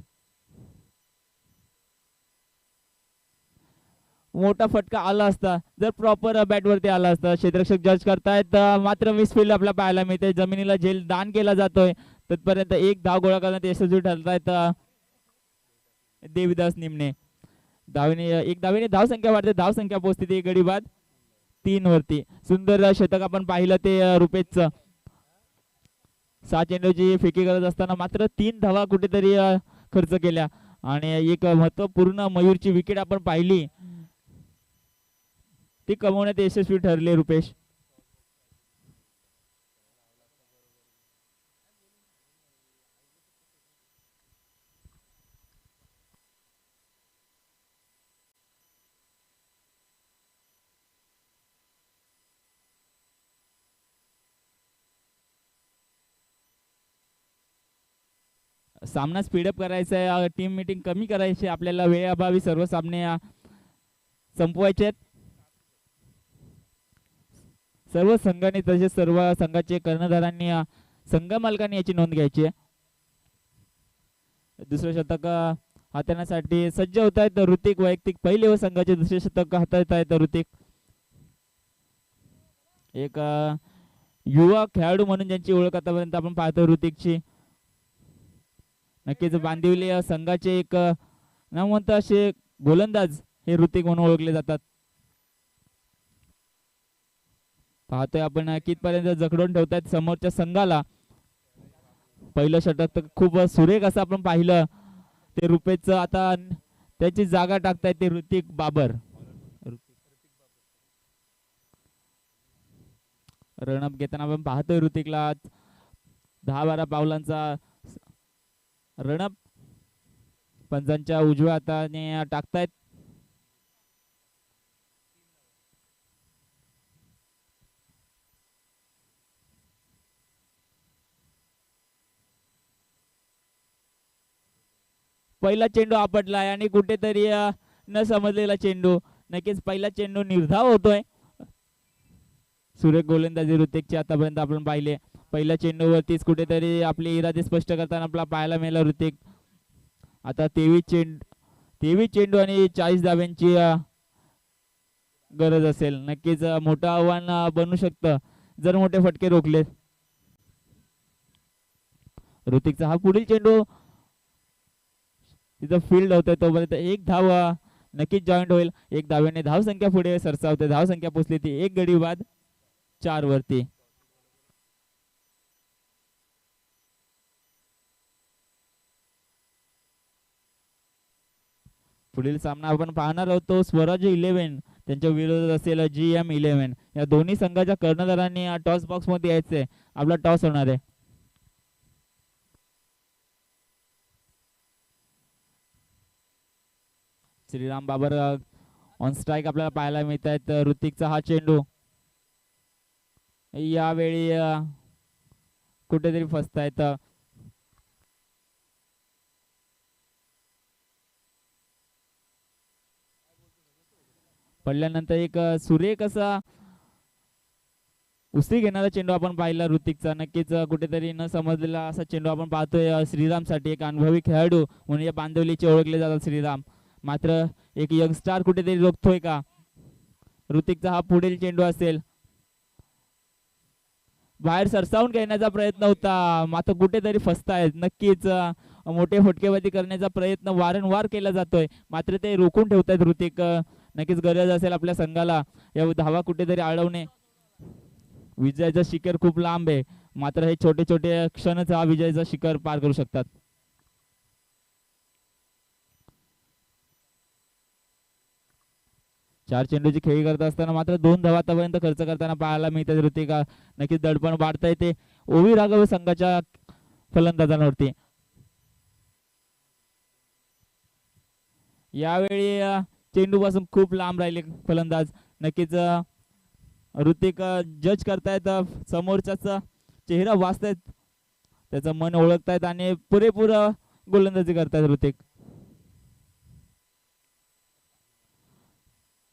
मोठा फटका आला असता जर प्रॉपर बॅट वरती आला असता. क्षेत्ररक्षक जज करतायत, मात्र मिसफिल्ड आपल्याला पाहायला मिळते. जमिनीला झेल दान केला जातोय. तत्पर्यंत एक धाव गोळा करण्यात यशस्वी ठरतायत देविदास निमणे. एक धावेने धाव संख्या वाढते. धाव संख्या पोहोचते ती गडी बाद 3 वरती. सुंदर शतक आपण पाहिलं ते रुपेशचं. 6 चेंडूची फेकी करत असताना मात्र 3 धावा कुठेतरी खर्च केल्या आणि एक महत्वपूर्ण मयूरची विकेट आपण पाहिली ती कमवण्यात यशस्वी ठरले रुपेश. सामना स्पीडअप करायचा आहे. टीम मीटिंग कमी करायची. आपल्याला वेळेअभावी सर्व सामने संपवायचे आहेत. सर्व संघाने तसेच सर्व संघाचे कर्णधारांनी संघ मालकांनी याची नोंद घ्यायची आहे. दुसरे शतक हाताळण्यासाठी सज्ज होत आहेत ऋतिक. वैयक्तिक पहिले व संघाचे दुसरे शतक हाताळत आहेत ऋतिक. एक युवा खेळाडू म्हणून ज्यांची ओळख आतापर्यंत आपण पाहतो ऋतिकची. नक्कीच बांदिवली संघाचे एक नामवंत असे गोलंदाज हे ऋतिक म्हणून ओळखले जातात. पाहतोय आपण कितपर्यंत जखडून ठेवतायत समोरच्या संघाला. पहिलं षटक तर खूप सुरेख असं आपण पाहिलं ते रुपेशचं. आता त्याची जागा टाकतायत ते ऋतिक बाबर. रनअप घेताना आपण पाहतोय ऋतिकला 10-12 पावलांचा रनअप पंचांच्या उजव्या हाताने टाकतायत. पहिला चेंडू आपटलाय आणि कुठेतरी न समजलेला चेंडू. नक्कीच पहिला चेंडू निर्धाव होतोय. सुरेख गोलंदाजी ऋतिकची आतापर्यंत आपण पाहिले. पहिल्या चेंडूवरतीच कुठेतरी आपले इरादे स्पष्ट करताना आपला पाहायला मिळाला ऋतिक. आता 23 चेंडू आणि 40 धाव्यांची गरज असेल. नक्कीच मोठं आव्हान बनू शकतं जर मोठे फटके रोखले. ऋतिकचा हा पुढील चेंडू तिथं फील्ड होतोय तोपर्यंत एक धाव नक्कीच जॉईंट होईल. एक धावेने धाव संख्या पुढे सरसावते. धाव संख्या पोचली ती एक गडी बाद 4 वरती. पुढील सामना आपण पाहणार आहोत स्वराज 11 त्यांच्या विरोधात असेल GM 11. या दोन्ही संघाच्या कर्णधारांनी टॉस बॉक्स मध्ये यायचंय. आपला टॉस होणार आहे. श्रीराम बाबर ऑन स्ट्राईक आपल्याला पाहायला मिळत आहेत. ऋतिकचा हा चेंडू यावेळी कुठेतरी फसतायत. पडल्यानंतर एक सुरेख असा उसळी घेणारा चेंडू आपण पाहिला ऋतिकचा. नक्कीच कुठेतरी न समजलेला असा चेंडू आपण पाहतोय श्रीराम साठी. एक अनुभवी खेळाडू म्हणून या बांदिवलीचे ओळखले जातात श्रीराम. मात्र एक यंग स्टार कुठेतरी रोखतोय का. ऋतिकचा हा पुढील चेंडू असेल. बाहेर सरसावून घेण्याचा प्रयत्न होता मात्र कुठेतरी फसतायत. नक्कीच मोठे फटकेबाजी करण्याचा प्रयत्न वारंवार केला जातोय मात्र ते रोखून ठेवतायत ऋतिक. नक्कीच गरज असेल आपल्या संघाला या धावा कुठेतरी अडवणे. विजयाचं शिखर खूप लांब आहे मात्र हे छोटे छोटे क्षणच हा विजयाचं शिखर पार करू शकतात. चार चेंडूची खेळी करत असताना मात्र 2 धावा आतापर्यंत खर्च करताना पाहायला मिळतात ऋतिका. नक्कीच दडपण वाढता येते ओवी राघव संघाच्या फलंदाजांवरती. यावेळी चेंडू पासून खूप लांब राहिले फलंदाज. नक्कीच ऋतिक जज करतायत. समोरच्याचा चेहरा वाचतायत, त्याचं मन ओळखतायत आणि पुरेपूर गोलंदाजी करतायत ऋतिक.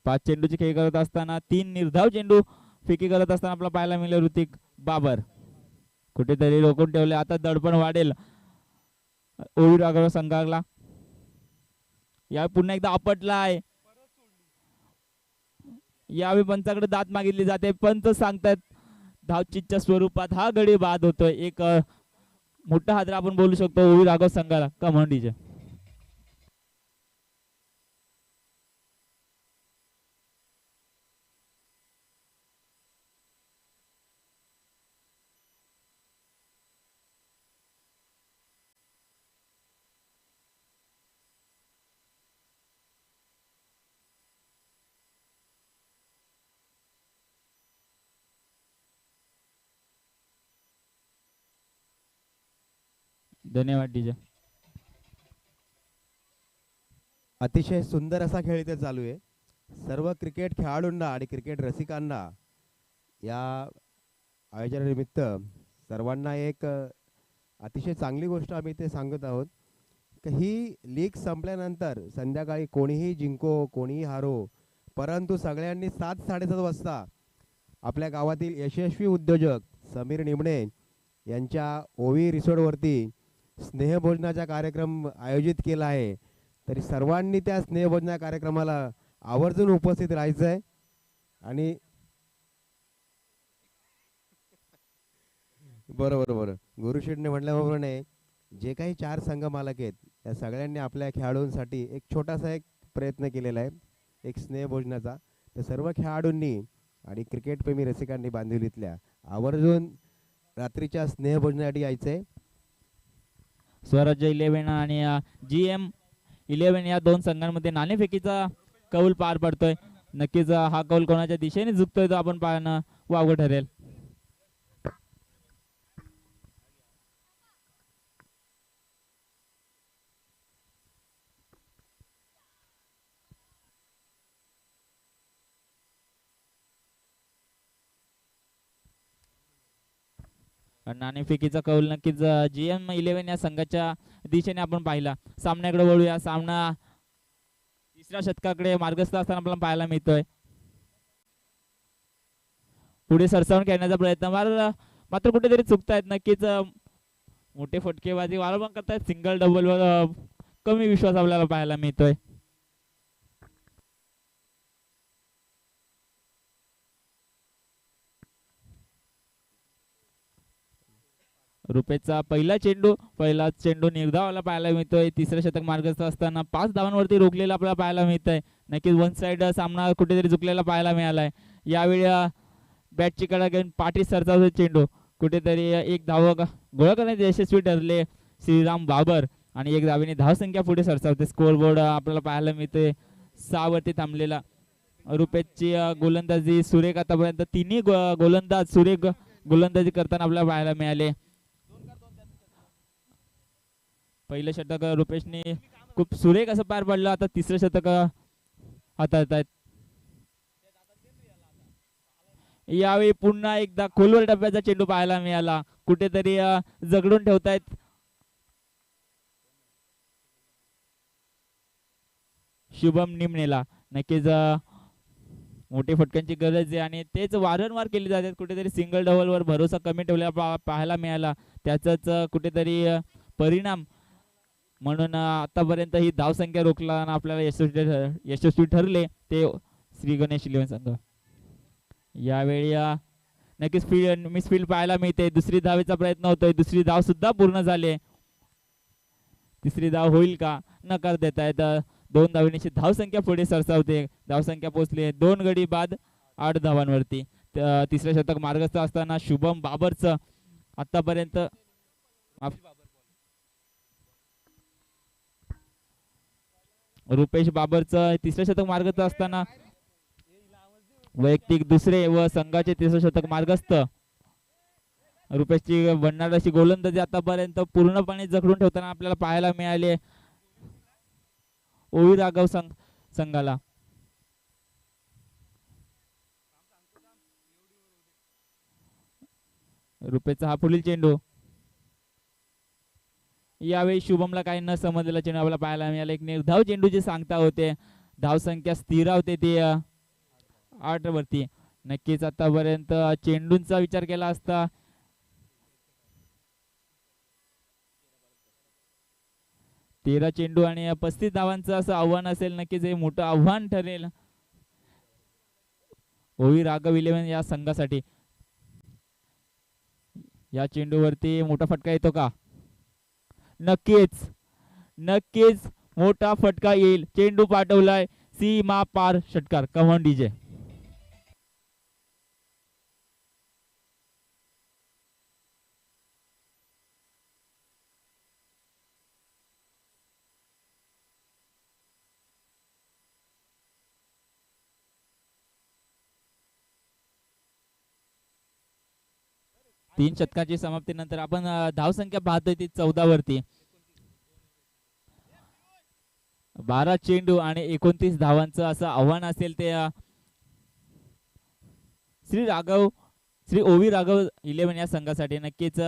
5 चेंडूची खेळी करत असताना 3 निर्धाव चेंडू फेकी करत असताना आपल्याला पाहायला मिळेल ऋतिक बाबर कुठेतरी रोखून ठेवले. आता दडपण वाढेल ओवी राघव संघाला. या पुन्हा एकदा आपटला आहे. यावेळी पंचाकडे दात मागितली जाते. पंच सांगतात धावचीच्या स्वरूपात हा गडी बाद होतोय. एक मोठा हादरा आपण बोलू शकतो ओवी राघव संघाला कमांडीच्या. धन्यवाद डीजे. अतिशय सुंदर असा खेळ इथे चालू आहे. सर्व क्रिकेट खेळाडूंना आणि क्रिकेट रसिकांना या आयोजनानिमित्त सर्वांना एक अतिशय चांगली गोष्ट आम्ही इथे सांगत आहोत की ही लीग संपल्यानंतर संध्याकाळी कोणीही जिंको कोणीही हारो, परंतु सगळ्यांनी 7-7:30 वाजता आपल्या गावातील यशस्वी उद्योजक समीर निमणे यांच्या ओवी रिसोर्टवरती स्नेहभोजनाचा कार्यक्रम आयोजित केला आहे. तरी सर्वांनी त्या स्नेहभोजना कार्यक्रमाला आवर्जून उपस्थित राहायचं आहे. आणि बरोबर गुरुशेठने म्हटल्याप्रमाणे जे काही 4 संघ मालक आहेत त्या सगळ्यांनी आपल्या खेळाडूंसाठी एक छोटासा एक प्रयत्न केलेला आहे एक स्नेहभोजनाचा. तर सर्व खेळाडूंनी आणि क्रिकेटप्रेमी रसिकांनी बांधिवलीतल्या आवर्जून रात्रीच्या स्नेहभोजनासाठी यायचं आहे. स्वराज्य 11 आणि GM11 या 2 संघांमध्ये नाणेफेकीचा कौल पार पडतोय. नक्कीच हा कौल कोणाच्या दिशेने झुकतोय तो आपण पाहणं वावगं ठरेल. नाणेफेकीचा कौल नक्कीच GM11 या संघाच्या दिशेने आपण पाहिला. सामन्याकडे वळूया. सामना 3ऱ्या षटकाकडे मार्गस्थ असताना आपल्याला पाहायला मिळतोय. पुढे सरसावून खेळण्याचा प्रयत्न मात्र कुठेतरी चुकतायत. नक्कीच मोठे फटकेबाजी वारंवार करतायत. सिंगल डबल वर कमी विश्वास आपल्याला पाहायला मिळतोय. रुपेचा पहिला चेंडू निर्धावाला पाहायला मिळतोय. 3रं षटक मार्गस्थ असताना 5 धावांवरती रोखलेला आपल्याला पाहायला मिळतंय. नक्कीच वन साइड सामना कुठेतरी झुकलेला पाहायला मिळालाय. यावेळी बॅटची कडा घेऊन पाठी सरसावतो चेंडू कुठेतरी एक धाव गोळा करण्यात यशस्वी ठरले श्रीराम बाबर आणि 1 धावेने धावसंख्या पुढे सरसावते. स्कोर बोर्ड आपल्याला पाहायला मिळते 6 वरती थांबलेला. रुपेची गोलंदाजी सुरेख आतापर्यंत तिन्ही गोलंदाज सुरेख गोलंदाजी करताना आपल्याला पाहायला मिळाले. पहिलं षटक रुपेशने खूप सुरेख असं पार पडलं. आता 3रं षटक हातात आहेत. यावेळी पुन्हा एकदा खोलवर डब्याचा चेंडू पाहायला मिळाला. कुठेतरी जगडून ठेवतायत शुभम निमणेला. नक्कीच मोठे फटक्यांची गरज आहे आणि तेच वारंवार केले जातात. कुठेतरी सिंगल डबल वर भरोसा कमी ठेवला पाहायला मिळाला. त्याचाच कुठेतरी परिणाम म्हणून आतापर्यंत ही धावसंख्या रोखला आणि आपल्याला यशस्वी ठरले ते श्री गणेश 11 संघ. यावेळी नक्कीच मिसफील्ड पाहायला मिळते. दुसरी धावेचा प्रयत्न होतोय. दुसरी धाव सुद्धा पूर्ण झाली. तिसरी धाव होईल का? नकार देत आहेत. 2 धावेची धावसंख्या पुढे सरसावते. धावसंख्या पोहोचली 2 गडी बाद 8 धावांवरती. 3रं षटक मार्गस्थ असताना शुभम बाबरचं आतापर्यंत रुपेश बाबरचं 3रं षटक मार्गस्थ असताना वैयक्तिक दुसरे व संघाचे 3रं षटक मार्गस्थ. रुपेशची बनणार अशी गोलंदाजी आतापर्यंत पूर्णपणे जखडून ठेवताना आपल्याला पाहायला मिळाले ओवी राघव संघाला. रुपेशचा हा पुढील चेंडू. यावेळी शुभमला काही न समजलेला चेंडू आपल्याला पाहायला मिळाला. एक निर्धाव चेंडूची सांगता होते. धावसंख्या स्थिर होते ती 8 वरती. नक्कीच आतापर्यंत चेंडूंचा विचार केला असता 13 चेंडू आणि 35 धावांचं असं आव्हान असेल. नक्कीच हे मोठं आव्हान ठरेल ओवी राघव 11 या संघासाठी. या चेंडूवरती मोठा फटका येतो का? नक्कीच नक्कीच मोठा फटका येईल. चेंडू पाठवलाय सीमा पार षटकार. Come on DJ. तीन षटकांची समाप्तीनंतर आपण धावसंख्या पाहतोय ती 14 वरती. 12 चेंडू आणि 29 धावांचं असं आव्हान असेल ते श्री ओवी राघव 11 या संघासाठी. नक्कीच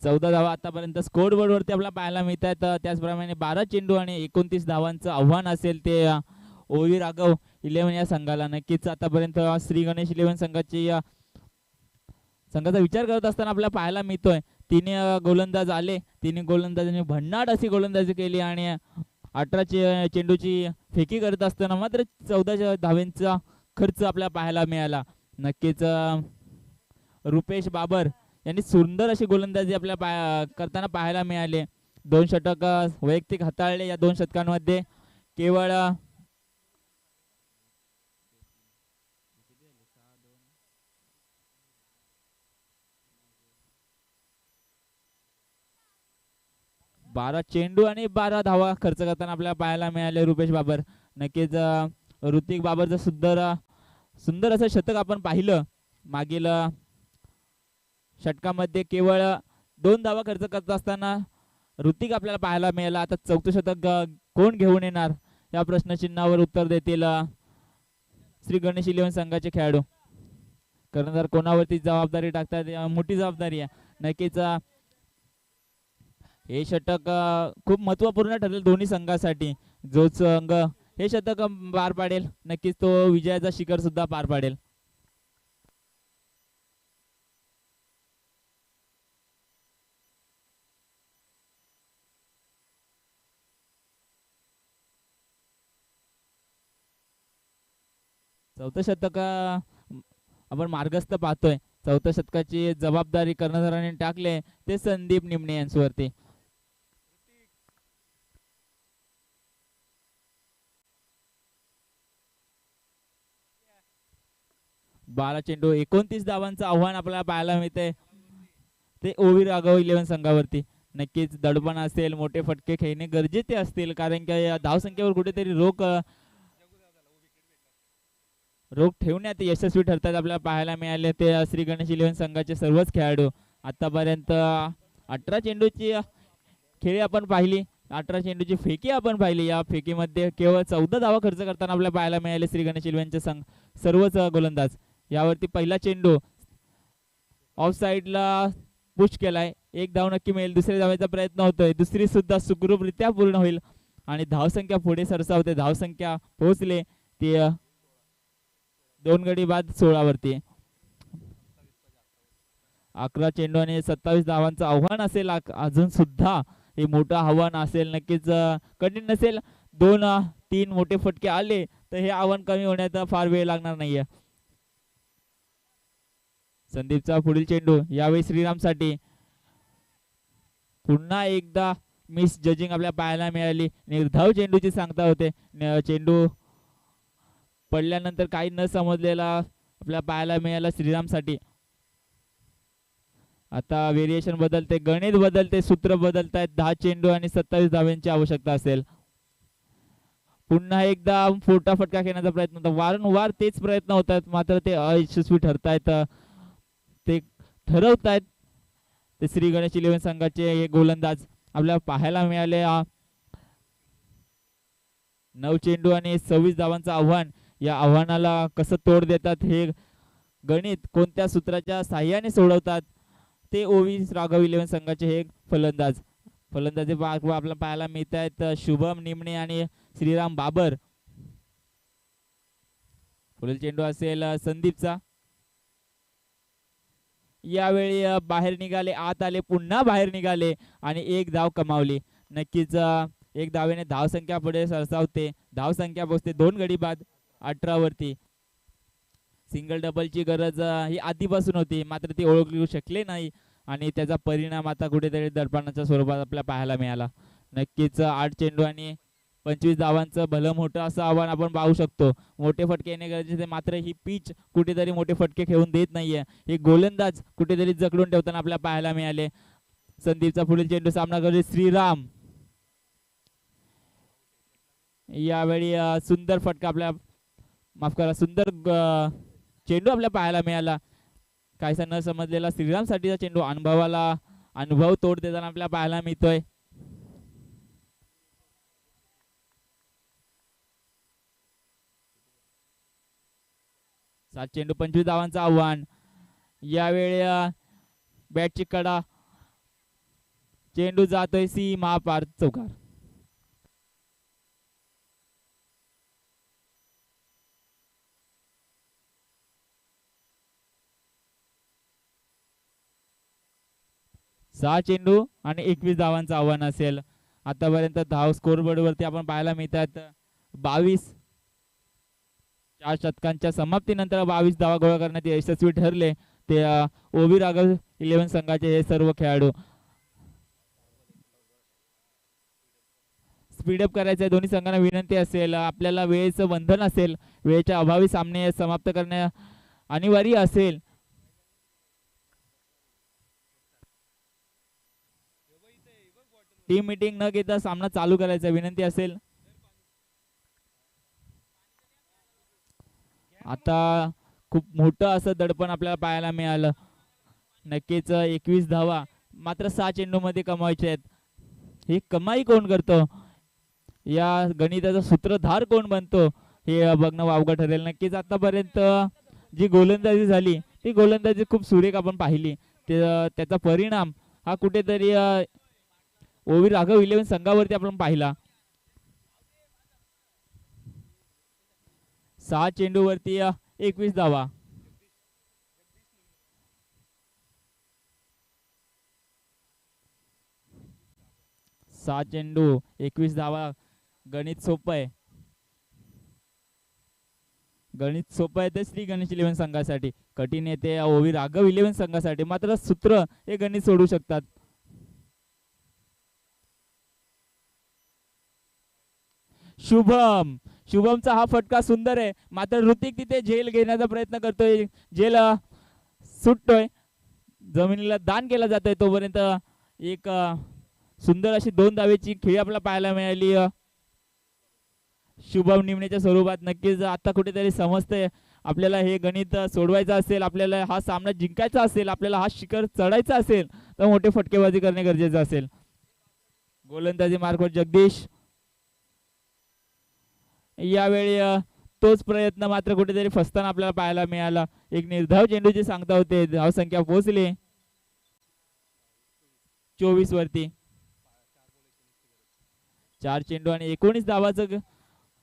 चौदा धावा आतापर्यंत स्कोर बोर्ड वरती आपल्याला पाहायला मिळत आहेत. त्याचप्रमाणे 12 चेंडू आणि 29 धावांचं आव्हान असेल ते ओवी राघव 11 या संघाला. नक्कीच आतापर्यंत श्री गणेश 11 संघाचा विचार करत असताना आपल्याला पाहायला मिळतोय तिने गोलंदाज आले. तिने गोलंदाजांनी भन्नाट अशी गोलंदाजी केली आणि 18 चेंडूची फेकी करत असताना मात्र 14 धावांचा खर्च आपल्याला पाहायला मिळाला. नक्कीच रुपेश बाबर यांनी सुंदर अशी गोलंदाजी आपल्याला करताना पाहायला मिळाले. 2 षटक वैयक्तिक हाताळले या 2 षटकांमध्ये. केवळ 12 चेंडू आणि 12 धावा खर्च करताना आपल्याला पाहायला मिळाले रुपेश बाबर. नक्कीच ऋतिक बाबरचं सुंदर असं शतक आपण पाहिलं. मागील षटकामध्ये केवळ 2 धावा खर्च करत असताना ऋतिक आपल्याला पाहायला मिळाला. आता 4थं शतक कोण घेऊन येणार या प्रश्नचिन्हावर उत्तर देतील श्री गणेश 11 संघाचे खेळाडू. कर्णधार कोणावरती जबाबदारी टाकतात? मोठी जबाबदारी आहे. नक्कीच हे षटक खूप महत्वपूर्ण ठरेल दोन्ही संघासाठी. जो संघ हे शतक पार पाडेल नक्कीच तो विजयाचा शिखर सुद्धा पार पाडेल. चौथं शतक आपण मार्गस्थ पाहतोय. 4थ्या शतकाची जबाबदारी कर्णधाराने टाकले ते संदीप निमणे यांच्यावरती. 12 चेंडू 29 धावांचं आव्हान आपल्याला पाहायला मिळते ते ओवी राघव 11 संघावरती. नक्कीच दडपण असेल, मोठे फटके खेळणे गरजेचे असतील कारण की या धावसंख्येवर कुठेतरी रोख ठेवण्यात यशस्वी ठरतात आपल्याला पाहायला मिळाले ते श्री गणेश 11 संघाचे सर्वच खेळाडू. आतापर्यंत 18 चेंडूची खेळी आपण पाहिली, 18 चेंडूची फेकी आपण पाहिली. या फेकीमध्ये केवळ 14 धावा खर्च करताना आपल्याला पाहायला मिळाले श्री गणेश 11 संघ सर्वच गोलंदाज. यावरती पहिला चेंडू ऑफ साइडला पुश केलाय. 1 धाव नक्की मिळेल. दुसऱ्या धावेचा प्रयत्न होतोय, दुसरी सुद्धा सुखरूपरित्या पूर्ण होईल आणि धावसंख्या पुढे सरसावते. धावसंख्या पोहोचले ती 2 गडी बाद 16 वरती. 11 चेंडू आणि 27 धावांचं आव्हान असेल. अजून सुद्धा हे मोठं आव्हान असेल. नक्कीच कठीण नसेल. 2-3 मोठे फटके आले तर हे आव्हान कमी होण्याचा फार वेळ लागणार नाहीये. संदीपचा पुढील चेंडू यावेळी श्रीरामसाठी. पुन्हा एकदा मिस जजिंग आपल्याला पाहायला मिळाली. निर्धाव चेंडूची सांगता होते. चेंडू पडल्यानंतर काही न समजलेला आपल्याला पाहायला मिळाला श्रीरामसाठी. आता व्हेरिएशन बदलते, गणित बदलते, सूत्र बदलतायत. 10 चेंडू आणि 27 धावांची आवश्यकता असेल. पुन्हा एकदा फोटा फटका खेळण्याचा प्रयत्न होता. वारंवार तेच प्रयत्न होतात मात्र ते अयशस्वी ठरतायत. ते ठरवतायत ते श्री गणेश 11 संघाचे हे गोलंदाज आपल्याला पाहायला मिळाले. 9 चेंडू आणि 26 धावांचं आव्हान. या आव्हानाला कसं तोड देतात हे गणित कोणत्या सूत्राच्या साह्याने सोडवतात ते ओवी राघव इलेव्हन संघाचे हे फलंदाज. फलंदाजी आपल्याला पाहायला मिळत आहेत शुभम निमणे आणि श्रीराम बाबर. पुढील चेंडू असेल संदीपचा. यावेळी बाहेर निघाले, आत आले, पुन्हा बाहेर निघाले आणि एक धाव कमावली. नक्कीच एक धावेने धावसंख्या पुढे सरसावते. धावसंख्या पोहोचते 2 गडी बाद 18 वरती. सिंगल डबलची गरज ही आधीपासून होती, मात्र ती ओळखू शकले नाही आणि त्याचा परिणाम आता कुठेतरी दडपणाच्या स्वरूपात आपल्याला पाहायला मिळाला. नक्कीच 8 चेंडू आणि 25 धावांचं भलं मोठं असं आव्हान आपण पाहू शकतो. मोठे फटके येणे गरजेचे, मात्र ही पिच कुठेतरी मोठे फटके खेळून देत नाहीये. हे गोलंदाज कुठेतरी जखडून ठेवताना आपल्याला पाहायला मिळाले. संदीपचा पुढील चेंडू सामना करतो श्रीराम. यावेळी सुंदर फटका आपल्या माफ करा सुंदर चेंडू आपल्याला पाहायला मिळाला. काहीसा न समजलेला श्रीराम साठीचा चेंडू अनुभव तोड देताना आपल्याला पाहायला मिळतोय. सात चेंडू 25 धावांचं आव्हान. यावेळी बॅटची कडा, चेंडू जातोय सीमा पार चौकार. सहा चेंडू आणि 21 धावांचं आव्हान असेल. आतापर्यंत धाव स्कोरबोर्ड वरती आपण पाहायला मिळतात 22. 4 षटकांच्या समाप्तीनंतर 22 धावा गोळा करण्यात यशस्वी ठरले ते ओवी राघव इलेव्हन संघाचे हे सर्व खेळाडू. स्पीडअप करायचं आहे, दोन्ही संघांना विनंती असेल. आपल्याला वेळेचं बंधन असेल, वेळेच्या अभावी सामने समाप्त करणे अनिवार्य असेल. टीम मीटिंग न घेता सामना चालू करायचा विनंती असेल. आता खूप मोठं असं दडपण आपल्याला पाहायला मिळालं. नक्कीच 21 धावा मात्र 6 चेंडू मध्ये कमावायचे आहेत. ही कमाई कोण करतो, या गणिताचा सूत्रधार कोण बनतो, हे बघणं वावगं ठरेल. नक्कीच आतापर्यंत जी गोलंदाजी झाली ती गोलंदाजी खूप सुरेख आपण पाहिली. त्याचा परिणाम हा कुठेतरी ओवी राघव इलेव्हन संघावरती आपण पाहिला. 6 चेंडू वरती 21 धावा. सहा चेंडू 21 धावा. गणित सोपं आहे, गणित सोपं आहे ते श्री गणेश इलेव्हन संघासाठी. कठीण येते ओवी राघव इलेव्हन संघासाठी, मात्र सूत्र हे गणित सोडू शकतात. शुभमचा हा फटका सुंदर आहे, मात्र ऋतिक तिथे झेल घेण्याचा प्रयत्न करतोय. झेल सुटतोय, जमिनीला दान केला जातोय. तोपर्यंत एक सुंदर अशी 2 धावेची खेळी आपल्याला पाहायला मिळाली शुभम निमणेच्या स्वरूपात. नक्कीच आता कुठेतरी समजतंय आपल्याला हे गणित सोडवायचं असेल, आपल्याला हा सामना जिंकायचा असेल, आपल्याला हा शिखर चढायचा असेल तर मोठे फटकेबाजी करणे गरजेचं असेल. गोलंदाजी मार्फत जगदीश. यावेळी तोच प्रयत्न मात्र कुठेतरी फसताना आपल्याला पाहायला मिळाला. एक निर्धाव चेंडूची सांगता होते, धावसंख्या पोहोचली 24 वरती. 4 चेंडू आणि 19 धावाचं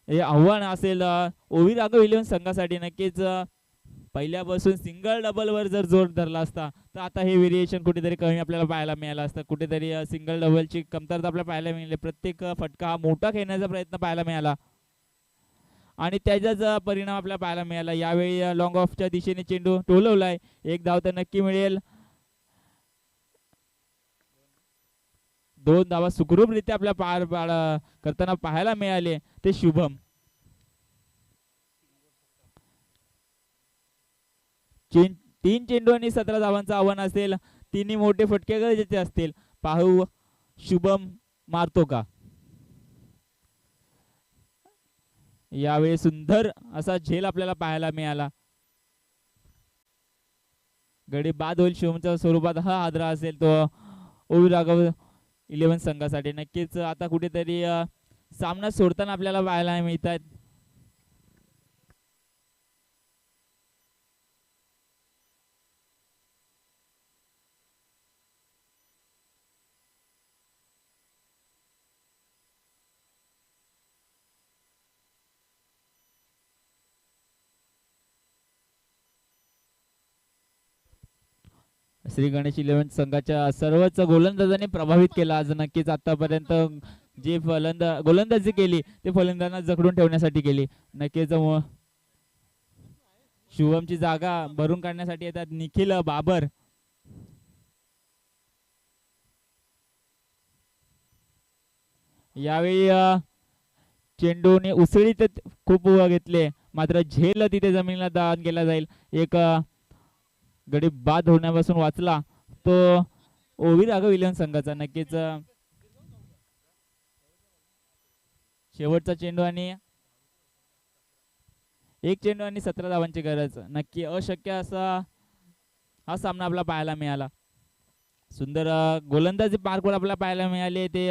हे आव्हान असेल ओवी राघव इलेव्हन संघासाठी. नक्कीच पहिल्यापासून सिंगल डबल वर जर जोर धरला असता तर आता हे व्हेरिएशन कुठेतरी कमी आपल्याला पाहायला मिळालं असतं. कुठेतरी सिंगल डबलची कमतरता आपल्याला पाहायला मिळाली. प्रत्येक फटका हा मोठा खेळण्याचा प्रयत्न पाहायला मिळाला आणि त्याचाच परिणाम आपल्याला पाहायला मिळाला. यावेळी लॉंग ऑफच्या दिशेने चेंडू टोलवलाय. एक धाव तर नक्की मिळेल. 2 धावा सुखरूपरित्या आपल्या पार करताना पाहायला मिळाले ते शुभम. तीन चेंडू आणि 17 धावांचं आव्हान असेल. तिन्ही मोठे फटके गरजेचे असतील. पाहू शुभम मारतो का. यावेळी सुंदर असा झेल आपल्याला पाहायला मिळाला. गडी बाद होईल शुभमच्या स्वरूपात हा आदरा असेल तो ओवी राघव इलेव्हन संघासाठी. नक्कीच आता कुठेतरी सामना सोडताना आपल्याला पाहायला मिळतात. श्री गणेश इलेव्हन संघाच्या सर्वच गोलंदाजांनी प्रभावित केला आज. नक्कीच आतापर्यंत जे गोलंदाजी केली ते फलंदाजांना जखडून ठेवण्यासाठी केली. नक्कीच शुभमची जागा भरून काढण्यासाठी येतात निखिल बाबर. यावेळी चेंडूने उसळी तर खूप घेतले, मात्र झेल तिथे जमिनीला दान केला जाईल. एक गडी बाद होण्यापासून वाचला तो ओवी राघव इलेव्हन संघाचा. नक्कीच शेवटचा चेंडू आणि एक चेंडू आणि 17 धावांची गरज. नक्की अशक्य असा हा सामना आपला पाहायला मिळाला. सुंदर गोलंदाजी मार्कवर आपल्याला पाहायला मिळाले. ते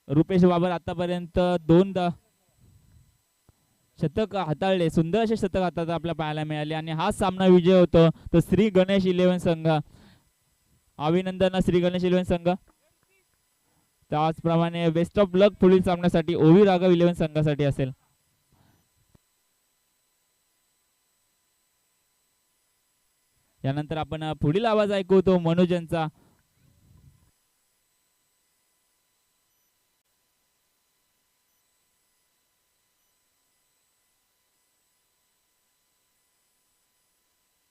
रुपेश बाबर आतापर्यंत 2 शतक हाताळले, सुंदर असे शतक हातात आपल्याला पाहायला मिळाले आणि हा सामना विजय होतो तो श्री गणेश इलेव्हन संघ. अभिनंदन श्री गणेश इलेव्हन संघ. त्याचप्रमाणे बेस्ट ऑफ लक पुढील सामन्यासाठी ओवी राघव इलेव्हन संघासाठी असेल. यानंतर आपण पुढील आवाज ऐकू तो मनोज यांचा.